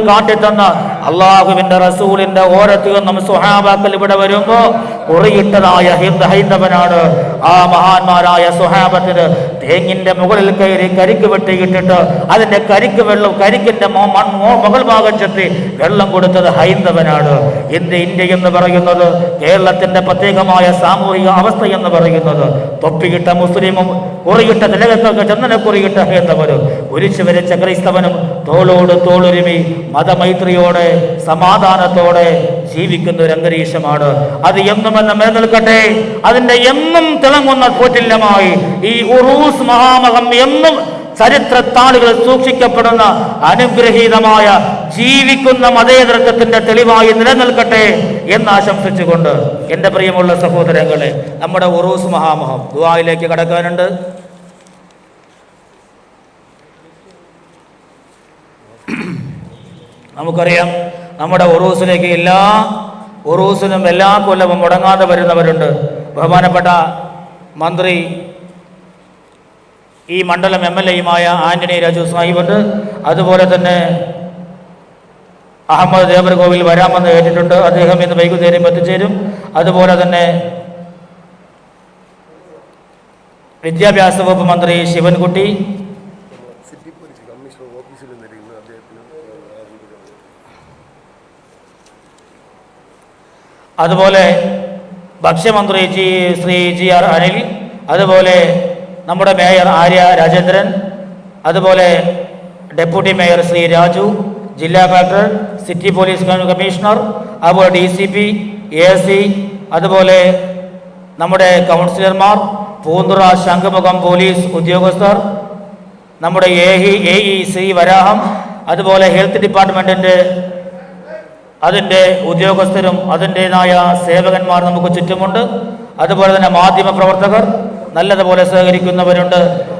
കാട്ടിത്തന്ന അല്ലാഹുവിന്റെ റസൂലിന്റെ ഓരത്ത് നിന്നും സ്വഹാബാക്കൾ ഇവിടെ വരുമ്പോ കുറിയിട്ടതായ ഹൈന്ദവനാണ് ആ മഹാന്മാരായ സ്വഹാബത്തിന് തേങ്ങിന്റെ മുകളിൽ കയറി കരിക്ക് വെട്ടിയിട്ടിട്ട് അതിന്റെ കരിക്കിന്റെ മുകൾ ഭാഗം ചെത്തി വെള്ളം കൊടുത്തത് ഹൈന്ദവനാണ്. ഇന്ത്യ എന്ന് പറയുന്നത്, കേരളത്തിന്റെ പ്രത്യേകമായ സാമൂഹിക അവസ്ഥ എന്ന് പറയുന്നത്, തൊപ്പിയിട്ട മുസ്ലിമും കുറിയിട്ട തിലകത്തൊക്കെ ചന്ദന കുറിയിട്ട ഹൈന്ദവനും കുരിശു വരച്ച ക്രൈസ്തവനും തോളോട് തോളൊരുമി മതമൈത്രിയോടെ സമാധാനത്തോടെ ജീവിക്കുന്ന ഒരു അന്തരീക്ഷമാണ്. അത് എന്നും നിലനിൽക്കട്ടെ. അതിന്റെ എന്നും തിളങ്ങുന്ന പോറ്റില്ലമായി ഈ ഉറൂസ് മഹാമഹം എന്നും ചരിത്രത്താളുകൾ സൂക്ഷിക്കപ്പെടുന്ന അനുഗ്രഹീതമായ ജീവിക്കുന്ന മതേതരത്വത്തിന്റെ തെളിവായി നിലനിൽക്കട്ടെ എന്ന് ആശംസിച്ചുകൊണ്ട് എൻ്റെ പ്രിയമുള്ള സഹോദരങ്ങളെ, നമ്മുടെ ഉറൂസ് മഹാമഹം ദുആയിലേക്ക് കടക്കാനുണ്ട്. നമുക്കറിയാം, നമ്മുടെ ഉറൂസിലേക്ക് എല്ലാ ഉറൂസിനും എല്ലാ കൊല്ലവും മുടങ്ങാതെ വരുന്നവരുണ്ട്. ബഹുമാനപ്പെട്ട മന്ത്രി, ഈ മണ്ഡലം MLA-യുമായ ആന്റണി രാജു സാഹിബുണ്ട്. അതുപോലെ തന്നെ അഹമ്മദ് ദേവർകോവിൽ വരാമെന്ന് കേട്ടിട്ടുണ്ട്. അദ്ദേഹം ഇന്ന് വൈകുന്നേരം എത്തിച്ചേരും. അതുപോലെ തന്നെ വിദ്യാഭ്യാസ വകുപ്പ് മന്ത്രി ശിവൻകുട്ടി, അതുപോലെ ഭക്ഷ്യമന്ത്രി ശ്രീ GR അനിൽ, അതുപോലെ നമ്മുടെ മേയർ ആര്യ രാജേന്ദ്രൻ, അതുപോലെ ഡെപ്യൂട്ടി മേയർ ശ്രീ രാജു, ജില്ലാ കളക്ടർ, സിറ്റി പോലീസ് കമ്മീഷണർ, അതുപോലെ DCP, ASC, അതുപോലെ നമ്മുടെ കൗൺസിലർമാർ, പൂന്തുറ ശംഖുമുഖം പോലീസ് ഉദ്യോഗസ്ഥർ, നമ്മുടെ AE ശ്രീ വരാഹം, അതുപോലെ ഹെൽത്ത് ഡിപ്പാർട്ട്മെൻറ്റിൻ്റെ അതിൻ്റെ ഉദ്യോഗസ്ഥരും അതിൻ്റെതായ സേവകന്മാർ നമുക്ക് ചുറ്റുമുണ്ട്. അതുപോലെ തന്നെ മാധ്യമ പ്രവർത്തകർ നല്ലതുപോലെ സഹകരിക്കുന്നവരുണ്ട്.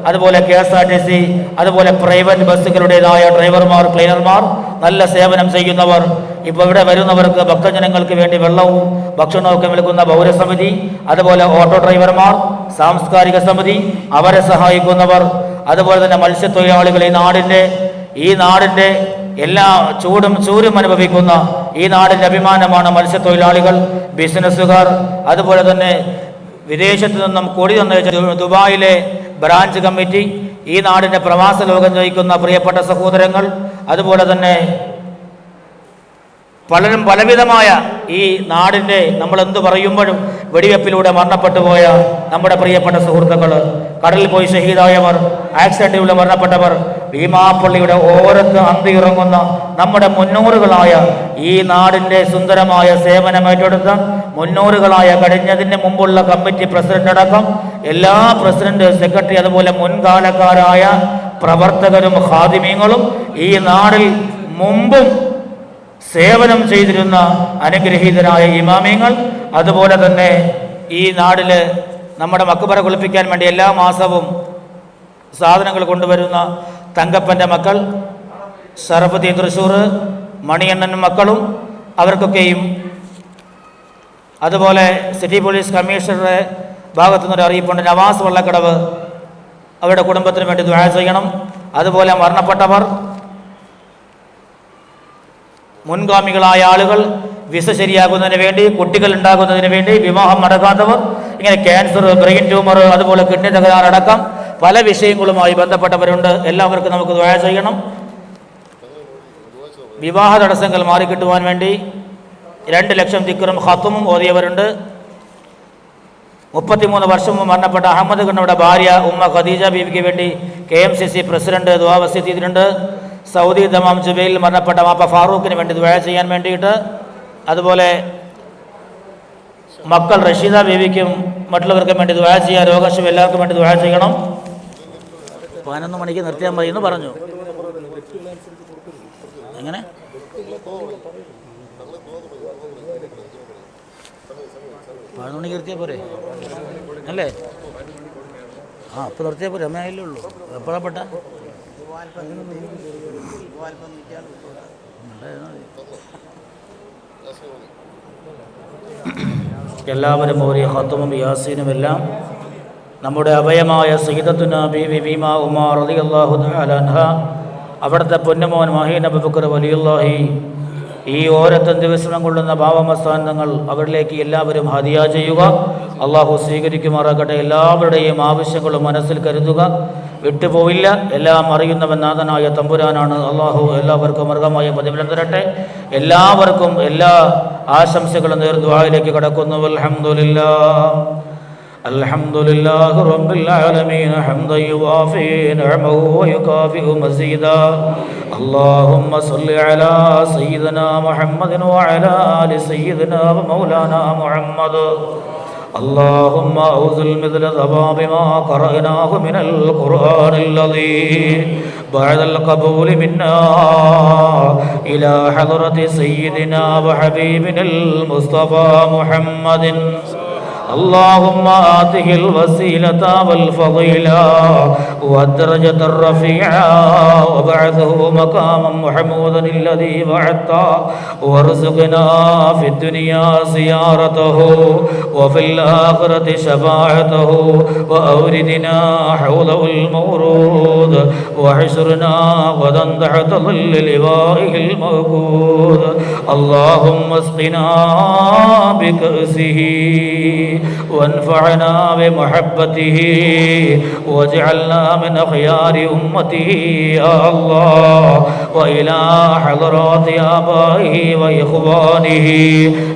അതുപോലെ KSRTC, അതുപോലെ പ്രൈവറ്റ് ബസ്സുകളുടേതായ ഡ്രൈവർമാർ, ക്ലീനർമാർ, നല്ല സേവനം ചെയ്യുന്നവർ, ഇപ്പോൾ ഇവിടെ വരുന്നവർക്ക് ഭക്തജനങ്ങൾക്ക് വേണ്ടി വെള്ളവും ഭക്ഷണമൊക്കെ നൽകുന്ന പൗരസമിതി, അതുപോലെ ഓട്ടോ ഡ്രൈവർമാർ, സാംസ്കാരിക സമിതി, അവരെ സഹായിക്കുന്നവർ, അതുപോലെ തന്നെ മത്സ്യത്തൊഴിലാളികൾ, ഈ നാടിൻ്റെ എല്ലാ ചൂരും അനുഭവിക്കുന്ന ഈ നാടിൻ്റെ അഭിമാനമാണ് മത്സ്യത്തൊഴിലാളികൾ, ബിസിനസ്സുകാർ, അതുപോലെ തന്നെ വിദേശത്തു നിന്നും കൊടി തന്ന ദുബായിലെ ബ്രാഞ്ച് കമ്മിറ്റി, ഈ നാടിൻ്റെ പ്രവാസ ലോകം നയിക്കുന്ന പ്രിയപ്പെട്ട സഹോദരങ്ങൾ, അതുപോലെ തന്നെ പലരും പലവിധമായ ഈ നാടിൻ്റെ നമ്മളെന്ത് പറയുമ്പോഴും വെടിവെപ്പിലൂടെ മരണപ്പെട്ടു പോയ നമ്മുടെ പ്രിയപ്പെട്ട സുഹൃത്തുക്കൾ, കടലിൽ പോയി ഷഹീദായവർ, ആക്സിഡൻറ്റിലൂടെ മരണപ്പെട്ടവർ, ഭീമാപ്പള്ളിയുടെ ഓരത്ത് അന്തിയിറങ്ങുന്ന നമ്മുടെ മുന്നൂറുകളായ ഈ നാടിൻ്റെ സുന്ദരമായ സേവനമേറ്റെടുത്ത മുന്നൂറുകളായ കഴിഞ്ഞതിന് മുമ്പുള്ള കമ്മിറ്റി പ്രസിഡന്റ് അടക്കം എല്ലാ പ്രസിഡന്റ്, സെക്രട്ടറി, അതുപോലെ മുൻകാലക്കാരായ പ്രവർത്തകരും ഖാദിമീങ്ങളും ഈ നാടിൽ മുമ്പും സേവനം ചെയ്തിരുന്ന അനുഗ്രഹീതരായ ഇമാമിങ്ങൾ, അതുപോലെ തന്നെ ഈ നാട്ടിൽ നമ്മുടെ മക്ബറ കുളിപ്പിക്കാൻ വേണ്ടി എല്ലാ മാസവും സാധനങ്ങൾ കൊണ്ടുവരുന്ന തങ്കപ്പൻ്റെ മക്കൾ, ഷറഫുദ്ദീൻ തൃശ്ശൂർ, മണിയണ്ണൻ മക്കളും അവർക്കൊക്കെയും, അതുപോലെ സിറ്റി പോലീസ് കമ്മീഷണറുടെ ഭാഗത്തുനിന്നൊരു അറിയിപ്പുണ്ട്, നവാസ് വള്ളക്കടവ്, അവരുടെ കുടുംബത്തിന് വേണ്ടി ദുആ ചെയ്യണം. അതുപോലെ മരണപ്പെട്ടവർ, മുൻഗാമികളായ ആളുകൾ, വിസ ശരിയാകുന്നതിന് വേണ്ടി, കുട്ടികൾ ഉണ്ടാകുന്നതിന് വേണ്ടി, വിവാഹം നടക്കാത്തവർ, ഇങ്ങനെ ക്യാൻസർ, ബ്രെയിൻ ട്യൂമർ, അതുപോലെ കിഡ്നി തകരാറടക്കം പല വിഷയങ്ങളുമായി ബന്ധപ്പെട്ടവരുണ്ട്. എല്ലാവർക്കും നമുക്ക് ദുആ ചെയ്യണം. വിവാഹ തടസ്സങ്ങൾ മാറിക്കിട്ടുവാൻ വേണ്ടി 2 ലക്ഷം ദിക്റും ഖത്തുമും ഓതിയവരുണ്ട്. 33 വർഷം മുമ്പ് മരണപ്പെട്ട അഹമ്മദ് ഖണ്ണയുടെ ഭാര്യ ഉമ്മ ഖദീജ ബീവിക്ക് വേണ്ടി KMCC പ്രസിഡന്റ് ദുആ വസിയത്ത് ചെയ്തിട്ടുണ്ട്. സൗദി ദമാം ജുബൈലിൽ മരണപ്പെട്ട മാപ്പ ഫാറൂഖിന് വേണ്ടി ദുആ ചെയ്യാൻ വേണ്ടിയിട്ട്, അതുപോലെ മക്കൾ റഷീദ ബീവിക്കും മറ്റുള്ളവർക്കും വേണ്ടി ദുആ ചെയ്യാൻ, രോഗശം എല്ലാവർക്കും വേണ്ടി ദുആ ചെയ്യണം. 11 മണിക്ക് നിർത്തിയാൽ മതി എന്ന് പറഞ്ഞു. എങ്ങനെ 11 മണിക്ക് നിർത്തിയാൽ പോരെ അല്ലേ? അപ്പോൾ നിർത്തിയാൽ പോരെ, അമ്മയായില്ലേ ഉള്ളൂ. എപ്പോഴാ പെട്ട എല്ലാവരും ഓരോ ഖത്തുമും യാസീനും എല്ലാം നമ്മുടെ അഭയമായ സയ്യിദത്തുനാ ബീവി വീമാ ഉമർ റളിയല്ലാഹു തആല അൻഹ, അവിടുത്തെ പൊന്നുമോൻ മഹീൻ അബൂബക്കർ വലിയുല്ലാഹി ഈ ഓരോരുത്തർ ദിവസം കൊള്ളുന്ന ഭാവമസ്ഥാനങ്ങൾ അവരിലേക്ക് എല്ലാവരും ഹദിയ ചെയ്യുക. അള്ളാഹു സ്വീകരിക്കുമാറാകട്ടെ. എല്ലാവരുടെയും ആവശ്യങ്ങളും മനസ്സിൽ കരുതുക. വിട്ടുപോയില്ല. എല്ലാം അറിയുന്നവൻ നാഥനായ തമ്പുരാനാണ്. അള്ളാഹു എല്ലാവർക്കും അർഹമായ പ്രതിഫലം തരട്ടെ. എല്ലാവർക്കും എല്ലാ ആശംസകളും നേർന്നു ദുആയിലേക്ക് കടക്കുന്നു. അൽഹംദുലില്ലാഹ് അൽഹംദുലില്ലാഹി റബ്ബിൽ ആലമീൻ ഹംദൻ യുവാഫി നിഅമഹു വയുകാഫിഉ മസീദാ. اللهم صل على سيدنا محمد وعلى آل سيدنا ومولانا محمد. اللهم أوزل مثل ثواب ما قرأناه من القرآن الذي بعد القبول منا إلى حضرة سيدنا وحبيبنا المصطفى محمد. اللهم آته الوسيلة والفضيلة والدرجة الرفيعة وبعثه مقاما محمودا الذي وعدته وارزقنا في الدنيا زيارته وفي الآخرة شفاعته وأوردنا حوله المورود وحشرنا غدا تحت ظل لوائه الموقود. اللهم اسقنا بكأسه وانفعنا بمحبته واجعلنا من خيار أمته يا الله. وإلى حضرات آبائه وإخوانه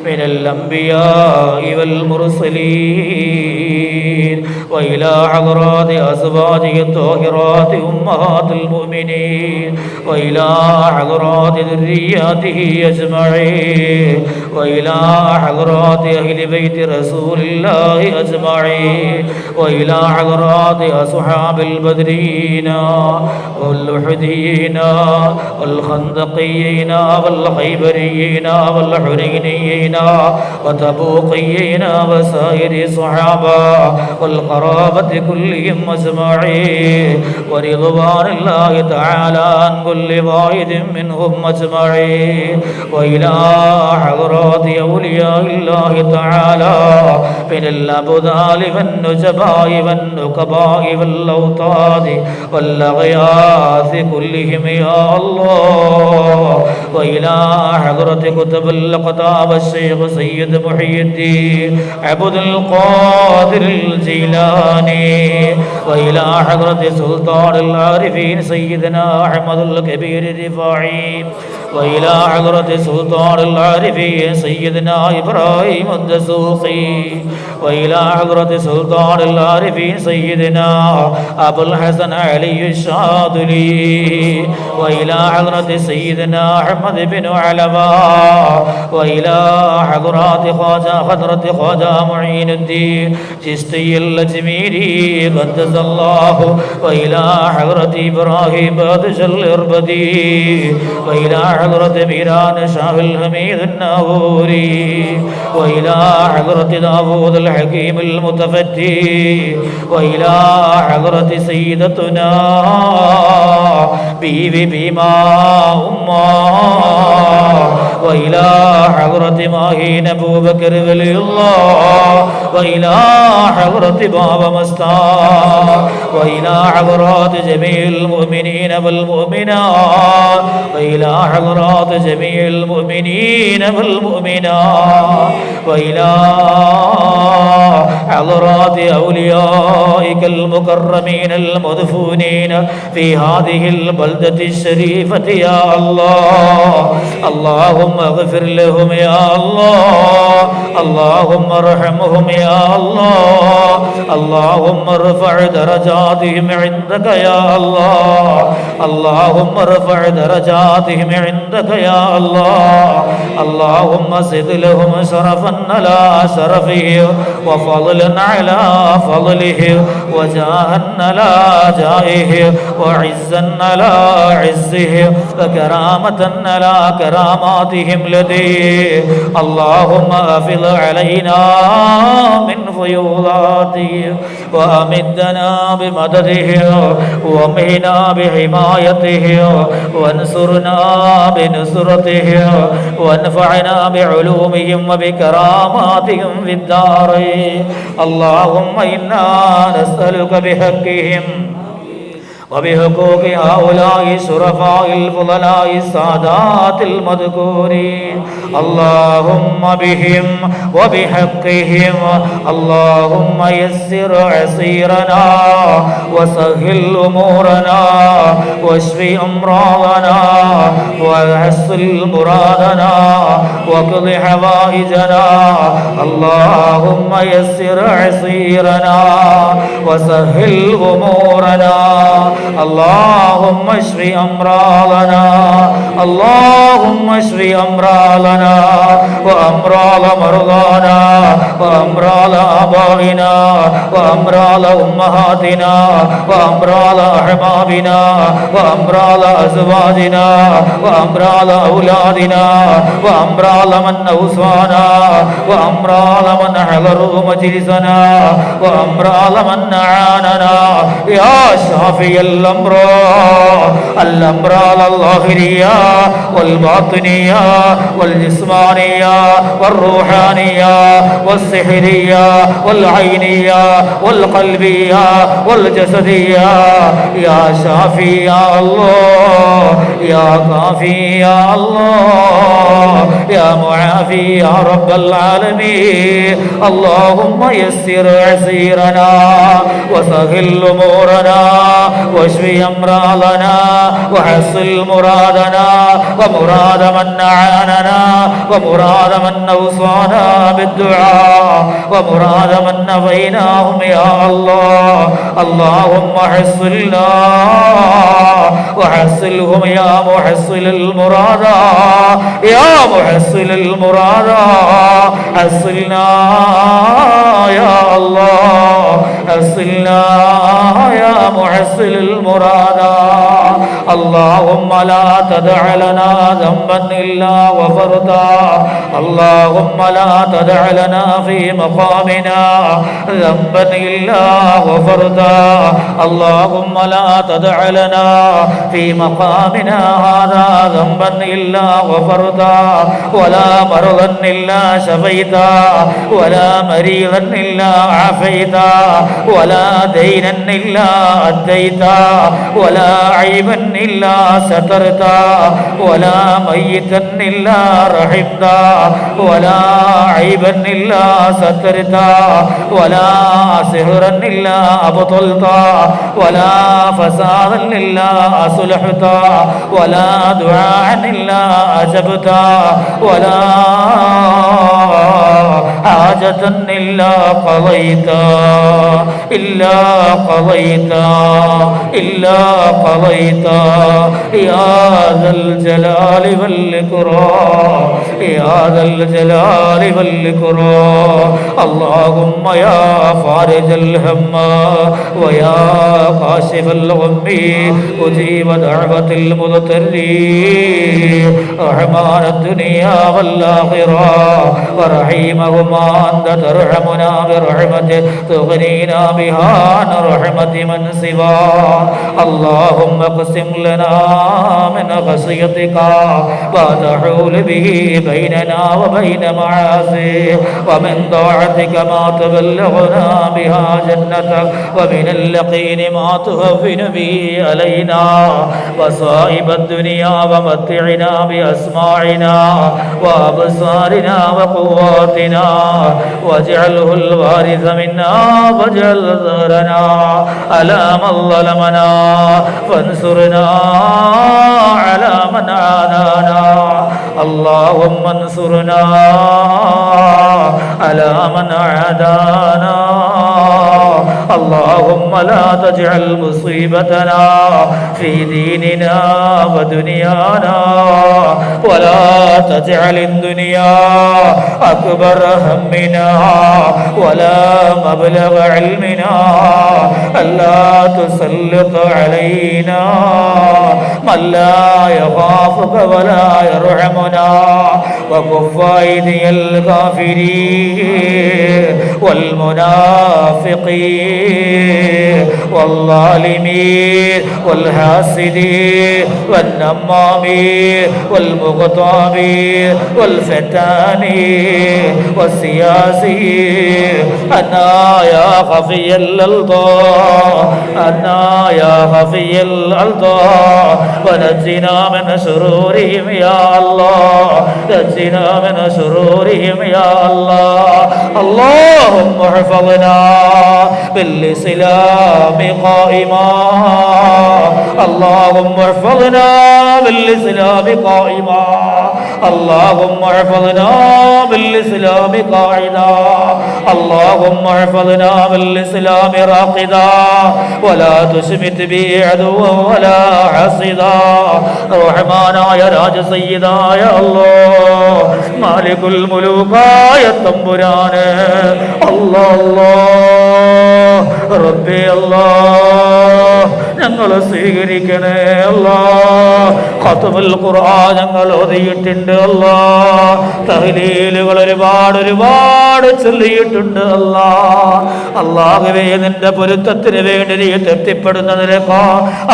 من الأنبياء والمرسلين وإلى حضرات أزواجه الطاهرات أمهات المؤمنين وإلى حضرات ذرياته أجمعين وإلى حضرات أهل بيت رسول الله أجمعين وإلى حضرات أصحاب البدرين والأحديين والخندقيين والخيبريين والحنينيين وتبوقيين وسائر الصحابة والقرابة كلهم أجمعين ورضوان الله تعالى عن كل واحد منهم أجمعين وإلى حضرات أولياء الله تعالى من الأبدال والنجباء والنقباء والأوطاد والأغياث كلهم يا الله. وإلى حضرة كتب الأقطاب الشيخ سيد محي الدين عبد القادر الجيلاني وإلى حضرة سلطان العارفين سيدنا أحمد الكبير الرفاعي وإلى حضرة سلطان العارفين سيدنا إبراهيم الدسوقي وإلى حضرة سلطان العارفين سيدنا أبو الحسن علي الشاذلي وإلى حضرة سيدنا أحمد بن علبة وإلى حضرة خواجة معين الدين چشتی الأجمیری قدس الله وإلى حضرة إبراهيم بادش الإربدي وإلى حضرة ميران شاه الحميد الناوري وإلى حضرة داود الحكيم المتفتي وإلى حضرة سيدتنا بيبي بيما أمّا وإلى حضرة ماهين أبو بكر ولي الله وإلى حضرة بابا مستان وإلى حضرات جميع المؤمنين والمؤمنات وإلى حضرات جميع المؤمنين والمؤمنات وإلى حضرات أوليائك المكرمين المدفونين في هذه البلدة الشريفة يا الله. اللهم اغفر لهم يا الله. اللهم ارحمهم يا الله. اللهم ارفع درجاتهم عندك يا الله. اللهم ارفع درجاتهم عندك يا الله. اللهم زد لهم شرفا على شرفه وفضلا على فضله وجاها على جائه وعزا على عزه وكرامة على كراماتهم لديه. اللهم افض علينا من فيوضاته وامدنا بمدده وامهنا بحمايته وانصرنا بنصرته وانفعنا بعلومهم وبكراماتهم في الدارين. اللهم إنا نسألك بحقهم وبحقوق هؤلاء الشرفاء الفضلاء السادات المذكورين اللهم بهم وبحقهم اللهم يسر عسيرنا وسهل أمورنا واشف أمراضنا وحصل مرادنا وقض حوائجنا اللهم يسر عسيرنا وسهل أمورنا اللهم اشف أمراضنا اللهم اشف أمراضنا وأمراض مرضانا وأمراض آبائنا وأمراض أمهاتنا وأمراض أحبابنا وأمراض أزواجنا وأمراض أولادنا وأمراض من أوصانا وأمراض من حضروا مجلسنا وأمراض من أعاننا يا شافي الأمراض الظاهرية والباطنية والجسمانية والروحانية والسحرية والعينية والقلبية والجسدية يا شافي يا الله يا كافي يا الله يا معافي يا رب العالمين اللهم يسر عسيرنا وسهل أمورنا واشف أمراضنا وحصل مرادنا ومراد من أعاننا ومراد من أوصانا بالدعاء ومراد من نفيناهم يا الله اللهم حصلنا وحصلهم يا محصل المراد يا محصل المراد حصلنا يا الله حصلنا يا محصل المراد اللهم لا تدع لنا ذنبا إلا غفرته اللهم لا تدع لنا في مقامنا ذنبا إلا غفرته اللهم لا تدع لنا في مقامنا هذا ذنبا إلا غفرته ولا مرضا إلا شفيته ولا مريضا إلا عافيته ولا دينا إلا أديته ولا عيبا إلا سترته ولا ميتا إلا رحمته ولا عيبا إلا سترته ولا سهرا إلا أبطلته ولا فسادا إلا أصلحته ولا دعاء إلا أجبته ولا حاجة إلا قضيتا إلا قضيتا إلا قضيتا يا ذا الجلال والإكرام يا ذا الجلال والإكرام اللهم يا فارج الهم ويا كاشف الغم أجيب دعوة المضطرين رحمن الدنيا والآخرة ورحيمهما أنت ترحمنا برحمتك تغنينا بها عن رحمة من سواك اللهم اقسم لنا من خشيتك ما تحول به بيننا وبين معاصيك ومن طاعتك ما تبلغنا بها جنتك ومن اليقين ما تهون به علينا مصائب الدنيا ومتعنا بأسماعنا وأبصارنا وقواتنا واجعله الوارث منا واجعل ثأرنا على من ظلمنا فانصرنا على من عادانا اللهم انصرنا على من عادانا اللهم لا تجعل مصيبتنا في ديننا ودنيانا ولا تجعل الدنيا أكبر همنا ولا مبلغ علمنا ألا تسلط علينا من لا يخافك ولا يرحمنا وكف أيدي الكافرين والمنافقين والظالمين والحاسدين والنمامين والمغتابين والفتانين والسياسيين أنا يا خفي الألطاف أنا يا خفي الألطاف ونجنا من شرورهم يا الله نجنا من شرورهم يا الله اللهم احفظنا بالإسلام قائما اللهم احفظنا بالإسلام قائما اللهم احفظنا بالإسلام قاعدا اللهم احفظنا بالإسلام راقدا ولا تشمت بي عدوا ولا حسدا റഹ്മാനായ രാജസയ്യിദായ അല്ലാഹ് മാലികുൽ മുലൂകായ തമ്പുരാനെ അല്ലാഹ് റബ്ബേ അല്ലാഹ് ഞങ്ങളെ സ്വീകരിക്കണേ അല്ലാഹ് ഖത്മുൽ ഖുർആൻ ഞങ്ങൾ ഓതിയിട്ടുണ്ട് അല്ലാഹ് തഹ്ലീലുകൾ ഒരുപാട് ചൊല്ലിയിട്ടുണ്ട് അല്ലാഹ് അല്ലാഹുവേ നിന്റെ പൊരുത്തത്തിന് വേണ്ടി നീ തൃപ്തിപ്പെടുന്നതിനേക്കാ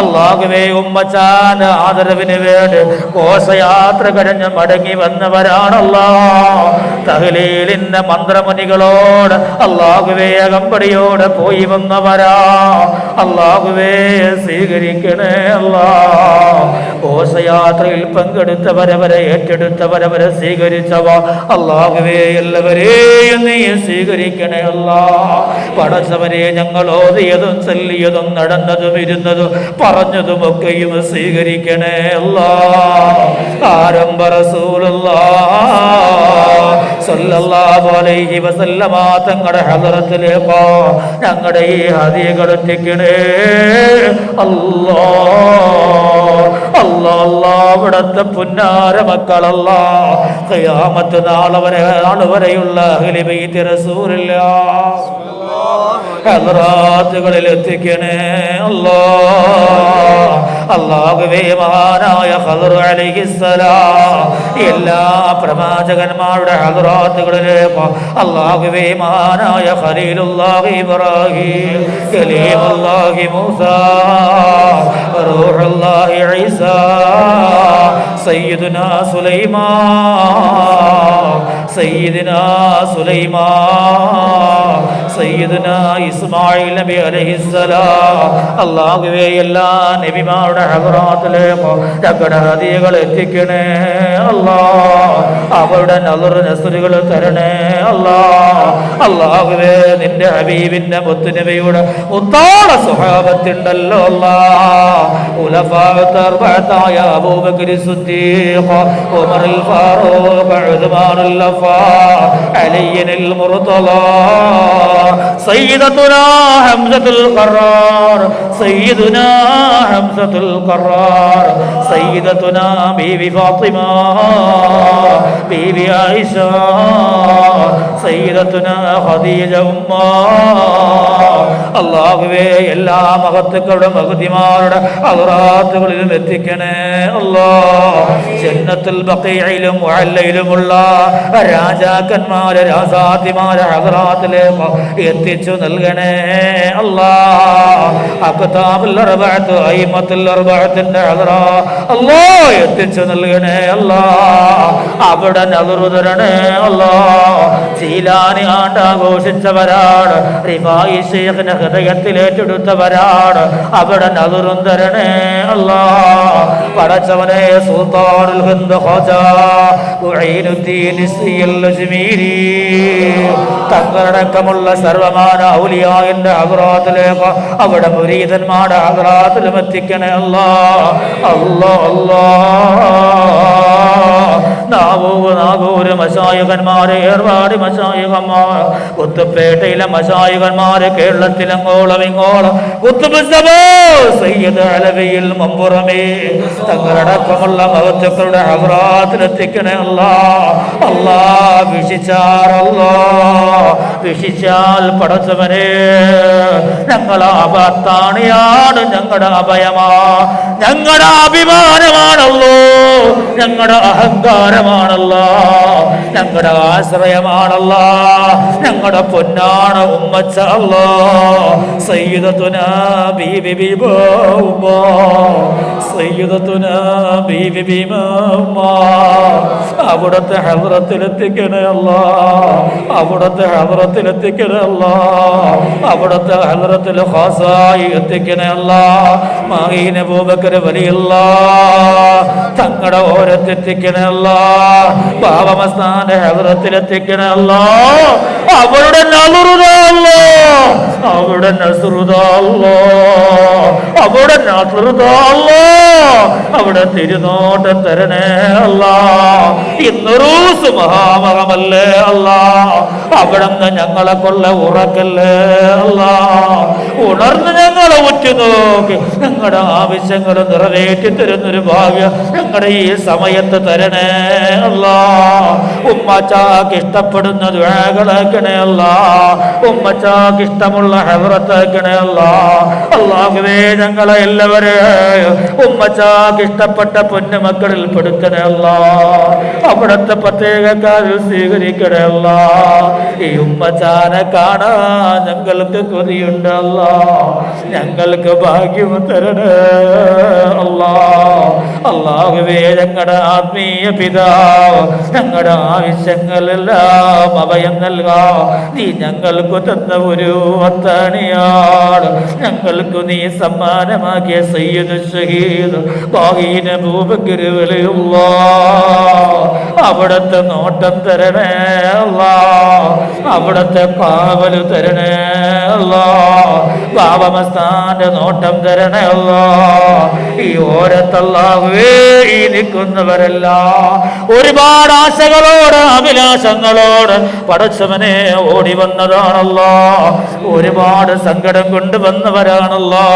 അല്ലാഹുവേ ഉമ്മച്ചാന്റെ ആദരവിന് വേണ്ടി ഘോഷയാത്ര കഴിഞ്ഞ് മടങ്ങി വന്നവരാണല്ലാ തഹ്ലീലിന്റെ മന്ത്രമുനികളോട് അല്ലാഹുവേ അകമ്പടിയോടെ പോയി വന്നവരാ അല്ലാഹുവേ സ്വീകരിക്കണേ അല്ലാ ഘോഷയാത്രയിൽ പങ്കെടുത്തവരവരെ ഏറ്റെടുത്തവരവരെ സ്വീകരിച്ചവ അല്ലാഹുവേ എല്ലാവരെയും നീ സ്വീകരിക്കണേ അല്ലാ പടച്ചവരെ ഞങ്ങൾ ഓതിയതും ചൊല്ലിയതും നടന്നതും ഇരുന്നതും പറഞ്ഞതുമൊക്കെയും സ്വീകരിക്കണേ അല്ലാ ആരംഭ റസൂലുള്ളാഹ് സ്വല്ലല്ലാഹു അലൈഹി വസല്ലമ തങ്ങളുടെ ഹദറത്തിലേക്ക് ഞങ്ങളുടെ ഈ ഹദിയകൾ എത്തിക്കണേ അല്ലാഹ് അല്ലാഹ് അല്ലാഹ് അവിടുത്തെ പുന്നാര മക്കളല്ലാ ഖിയാമത്ത് നാൾ വരെയുള്ള അഹ്ലി ബൈത്ത് റസൂലുള്ളാഹ് ഹദ്റാത്തുകളിൽ എത്തിക്കണേ അല്ലാഹ് അല്ലാഹുവേ മഹാനായ ഖദർ അലൈഹിസ്സലാം എല്ലാ പ്രവാചകന്മാരുടെ ഹദ്റാത്തുകളിലേക്ക് അല്ലാഹുവേ മഹാനായ ഖലീലുല്ലാഹി ഇബ്രാഹിം കലീമുല്ലാഹി മൂസാ റൂഹുല്ലാഹി ഈസാ സയ്യിദുനാ സുലൈമാൻ സയ്യിദുനാ ഇസ്മായിൽ നബി അലൈഹിസ്സലാം അല്ലാഹുവേ എല്ലാ നബിമാരുടെ ഹദ്റാത്തിലേക്ക് ഞങ്ങളുടെ ഹദിയകൾ എത്തിക്കണേ അല്ലാഹ് അവരുടെ നദർ നസ്റുകൾ തരണേ അല്ലാഹ് അല്ലാഹുവേ നിന്റെ ഹബീബിന്റെ മുത്തുനബിയുടെ മുത്താള സ്വഹാബത്തുണ്ടല്ലോ അല്ലാഹ് ഖുലഫാഅത്ത് അർബഅത്തായ അബൂബക്കർ സിദ്ദീഖ് ഉമറുൽ ഫാറൂഖ് ഉസ്മാനുൽ അഫ്ഫാൻ അലിയുൽ മുർത്തളാ സയ്യിദത്തുനാ ഹംസത്തുൽ ഖറാർ സയ്യിദുനാ ഹംസത്തുൽ ഖറാർ സയ്യിദത്തുനാ ബീവി ഫാത്തിമ ബീവി ആയിഷ സയ്യിദത്തുനാ ഖദീജ ഉമ്മ അല്ലാഹുവേ എല്ലാ മഹത്തുക്കളുടെ മഹതിമാരുടെ ഹദ്റാത്തുകളിലും എത്തിക്കണേ അല്ലാഹ് ജന്നത്തുൽ ബഖീഇലും മുഅല്ലയിലുമുള്ള രാജാക്കന്മാരെ രാസാതിമാരെ ഹദ്റാത്തിലേക്ക് എത്തിച്ചു നൽകണേ അല്ലാഹ് അഖ്താബുൽ അർബഅത്ത് അയിമത്തുൽ അർബഅത്തിന്റെ ഹദ്റാ അല്ലാഹ് എത്തിച്ചു നൽകണേ അല്ലാഹ് അവിടെ നദറു തരണേ അല്ലാഹ് ജീലാനി ആണ്ടാഘോഷിച്ചവരാണ് റിഫായി ശൈഖിനെ ഹൃദയത്തിൽ ഏറ്റെടുത്തവരാണ് അവിടെ നദറും തരണേ അല്ലാഹ് പടച്ചവനെ സുൽത്താനുൽ ഹിന്ദ് ഖാജാ മുഈനുദ്ദീൻ ഇസ്ഇൽ അജ്മീരി തങ്ങളടക്കമുള്ള സർവമാന ഔലിയായിന്റെ ഹദ്റാത്തിലേക്ക് അവിടെ മുരീദന്മാരുടെ ഹദ്റാത്തിലും എത്തിക്കണേ അല്ലാഹ് അല്ലാഹ് അല്ലാഹ് നാഗൂര് മശായിഖന്മാരെ ഏർവാടി മശായിഖന്മാർ കുത്തുപേട്ടയിലെ മശായിഖന്മാരെ കേരളത്തിലങ്ങോളം ഇങ്ങോളം സയ്യിദ് അലവിയിൽ മമ്പുറമേ തങ്ങളടക്കമുള്ള മഹത്തുക്കളുടെ ഹദ്റാത്തിലെത്തിക്കണേ അല്ലാഹ് അല്ലാഹ് വിശിച്ചാൽ പടച്ചവനെ ഞങ്ങളെ അപത്താണിയാണ് ഞങ്ങളുടെ അഭയമാ ഞങ്ങളുടെ അഭിമാനമാണല്ലോ ഞങ്ങളുടെ അഹങ്കാരമാണല്ലോ ഞങ്ങളുടെ ആശ്രയമാണല്ലാ, ഞങ്ങളുടെ പൊന്നാണ് ഉമ്മച്ച അല്ലാ. സയ്യിദത്തുനാ ബീബി ബീബാ ഉമ്മ, സയ്യിദത്തുനാ ബീബി ബീബാ ഉമ്മ, അവിടുത്തെ ഹദ്റത്തിലെത്തിക്കണേ അല്ലാ, അവിടുത്തെ ഹദ്റത്തിലെത്തിക്കണേ അല്ലാ, അവിടുത്തെ ഹദ്റത്തിൽ ഖാസായി എത്തിക്കണേ അല്ലാ. മഹീന അബൂബക്കർ വലിയല്ലാഹ് തങ്ങളുടെ ഓരത്തെത്തിക്കണേ അല്ലാ, ബാബമസ്താന്റെ ഹദ്റത്തിലെത്തിക്കണേ അല്ലാ. അവരുടെ നളുറുദാ അല്ലാ, അവരുടെ നസ്റുദാ അല്ലാ, അവരുടെ നസ്റുദാ അല്ലാ, അവിടെ തിരുനോട്ടം തരണേ അല്ലാ. ഇന്നൊരു മഹാമഹമല്ലേ അല്ലാ, അവിടുന്ന് ഞങ്ങളെ കൊള്ള ഉറക്കല്ലേ അല്ലാ. ഉണർന്ന് ഞങ്ങളെ ഉറ്റുനോക്കി ഞങ്ങളുടെ ആവശ്യങ്ങൾ നിറവേറ്റി തരുന്നൊരു ഭാഗ്യം ഞങ്ങളുടെ ഈ സമയത്ത് തരണേ അല്ലാ. ഉമ്മച്ചാക്ക് ഇഷ്ടപ്പെടുന്ന ദുആകളാക്കണേ അല്ലാ, ഉമ്മച്ചാക്ക് ഇഷ്ടമുള്ള ഹദ്റത്താക്കണേ അല്ലാ. അല്ലാഹുവേ ഞങ്ങളെ എല്ലാവരെയും ഉമ്മച്ചാക്ക് ഇഷ്ടപ്പെട്ട പൊന്നുമക്കളിൽ പെടുത്തണേ അല്ലാ, അവിടുത്തെ പ്രത്യേകക്കാരിൽ സ്വീകരിക്കണേ അല്ലാ. ഈ ഉമ്മച്ചാനെ കാണാൻ ഞങ്ങൾക്ക് കൊതിയുണ്ട് അല്ലാ, ഞങ്ങൾക്ക് ഭാഗ്യം തരണേ അല്ലാ. അല്ലാഹുവേ ഞങ്ങളുടെ ആത്മീയ പിതാവ്, ഞങ്ങളുടെ ആവശ്യങ്ങളെല്ലാം അഭയം നൽകാ. നീ ഞങ്ങൾക്ക് തന്ന ഒരു അത്താണിയാണ്, ഞങ്ങൾക്ക് നീ സമ്മാനമാക്കിയ സയ്യിദ് ഷഹീദ് ബാഗീന അബൂബക്കർ വലിയുള്ളാഹ്. അവിടുത്തെ നോട്ടം തരണേ അല്ലാ, അവിടുത്തെ കാവല് തരണേ അല്ലാ, ബാബമസ്താന്റെ നോട്ടം തരണേ അല്ലാ. ഈ ഓരത്തല്ലാഹുവേ ഈ നിൽക്കുന്നവരല്ല ഒരുപാട് ആശകളോട് അഭിലാഷങ്ങളോട് പടച്ചവനെ ഓടി വന്നതാണല്ലോ, ഒരുപാട് സങ്കടം കൊണ്ടുവന്നവരാണല്ലോ,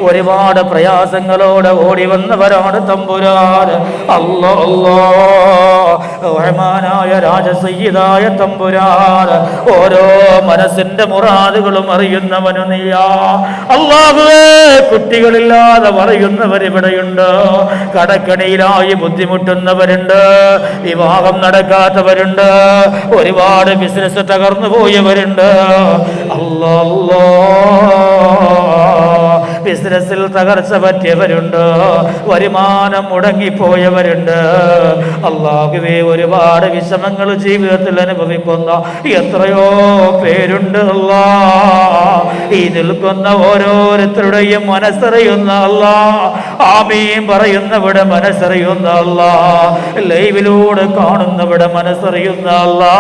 ഒരുപാട് പ്രയാസങ്ങളോട് ഓടി വന്നവരാണ് തമ്പുരാൻ. അല്ലാ അല്ലാ റഹ്മാനായ രാജസയ്യിദായ തമ്പുരാൻ, ഓരോ മനസ്സിന്റെ മുറാദുകളും അറിയുന്നവനു നീയാ. അല്ലാഹുവേ കുട്ടികളില്ലാതെ പറയുന്നവരിവിടെയുണ്ട്, കടക്കണിയിലായി ബുദ്ധിമുട്ടുന്നവരുണ്ട്, വിവാഹം നടക്കാത്തവരുണ്ട്, ഒരുപാട് ബിസിനസ് തകർന്നു പോയവരുണ്ട്. അല്ലാ അല്ലാ ബിസിനസ്സിൽ തകർച്ച പറ്റിയവരുണ്ട്, വരുമാനം മുടങ്ങിപ്പോയവരുണ്ട്. അല്ലാഹുവേ ഒരുപാട് വിഷമങ്ങൾ ജീവിതത്തിൽ അനുഭവിക്കുന്ന എത്രയോ പേരുണ്ട് അല്ലാ. ഈ നിൽക്കുന്ന ഓരോരുത്തരുടെയും മനസ്സറിയുന്ന അല്ലാ, ആമീൻ പറയുന്നവിടെ മനസ്സറിയുന്ന അല്ലാ, ലൈവിലൂടെ കാണുന്നവിടെ മനസ്സറിയുന്ന അല്ലാ,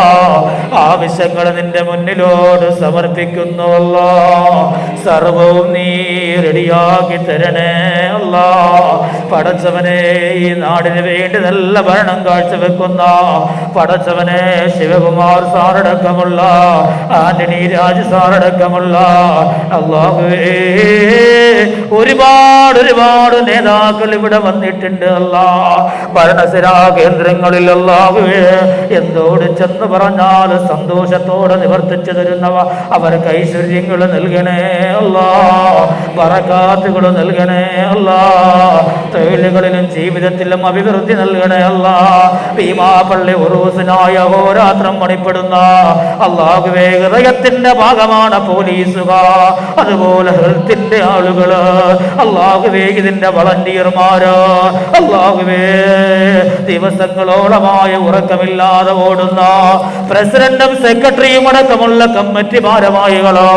ആവശ്യങ്ങൾ നിന്റെ മുന്നിലോട് സമർപ്പിക്കുന്നു അല്ലാ. സർവവും നീ റെഡിയാക്കി തരണേ അല്ലാ. പടച്ചവനെ ഈ നാടിന് വേണ്ടി നല്ല ഭരണം കാഴ്ചവെക്കുന്ന പടച്ചവനെ ശിവകുമാർ സാറടക്കമുള്ള ആന്റണി രാജ് സാറടക്കമുള്ള അല്ലാഹുവേ ഒരുപാട് നേതാക്കൾ ഇവിടെ വന്നിട്ടുണ്ട് അല്ലാ. ഭരണസിരാ കേന്ദ്രങ്ങളിൽ അല്ലാഹുവേ എന്തോട് ചെന്ന് പറഞ്ഞാൽ സന്തോഷത്തോടെ നിവർത്തിച്ചു തരുന്നവ അവർക്ക് ഐശ്വര്യങ്ങൾ നൽകണേ അല്ലാ, ബറകാത്തുകൾ നൽകണേ അല്ലാ, തൊഴിലുകളിലും ജീവിതത്തിലും അഭിവൃദ്ധി നൽകണേ അല്ലാ. ഭീമാപള്ളി ഉറൂസിനായ അഹോരാത്രം പണിപ്പെടുന്ന അല്ലാഹുവേ ഹൃദയത്തിന്റെ ഭാഗമാണ് പോലീസുകാർ, അതുപോലെ ഹെൽത്തിന്റെ ആളുകള് അല്ലാഹുവേ, ഇതിന്റെ വളണ്ടിയർമാര് അല്ലാഹുവേ, ദിവസങ്ങളോളമായ ഉറക്കമില്ലാതെ ഓടുന്ന പ്രസിഡന്റും സെക്രട്ടറിയും അടക്കമുള്ള കമ്മിറ്റി ഭാരവാഹികളോ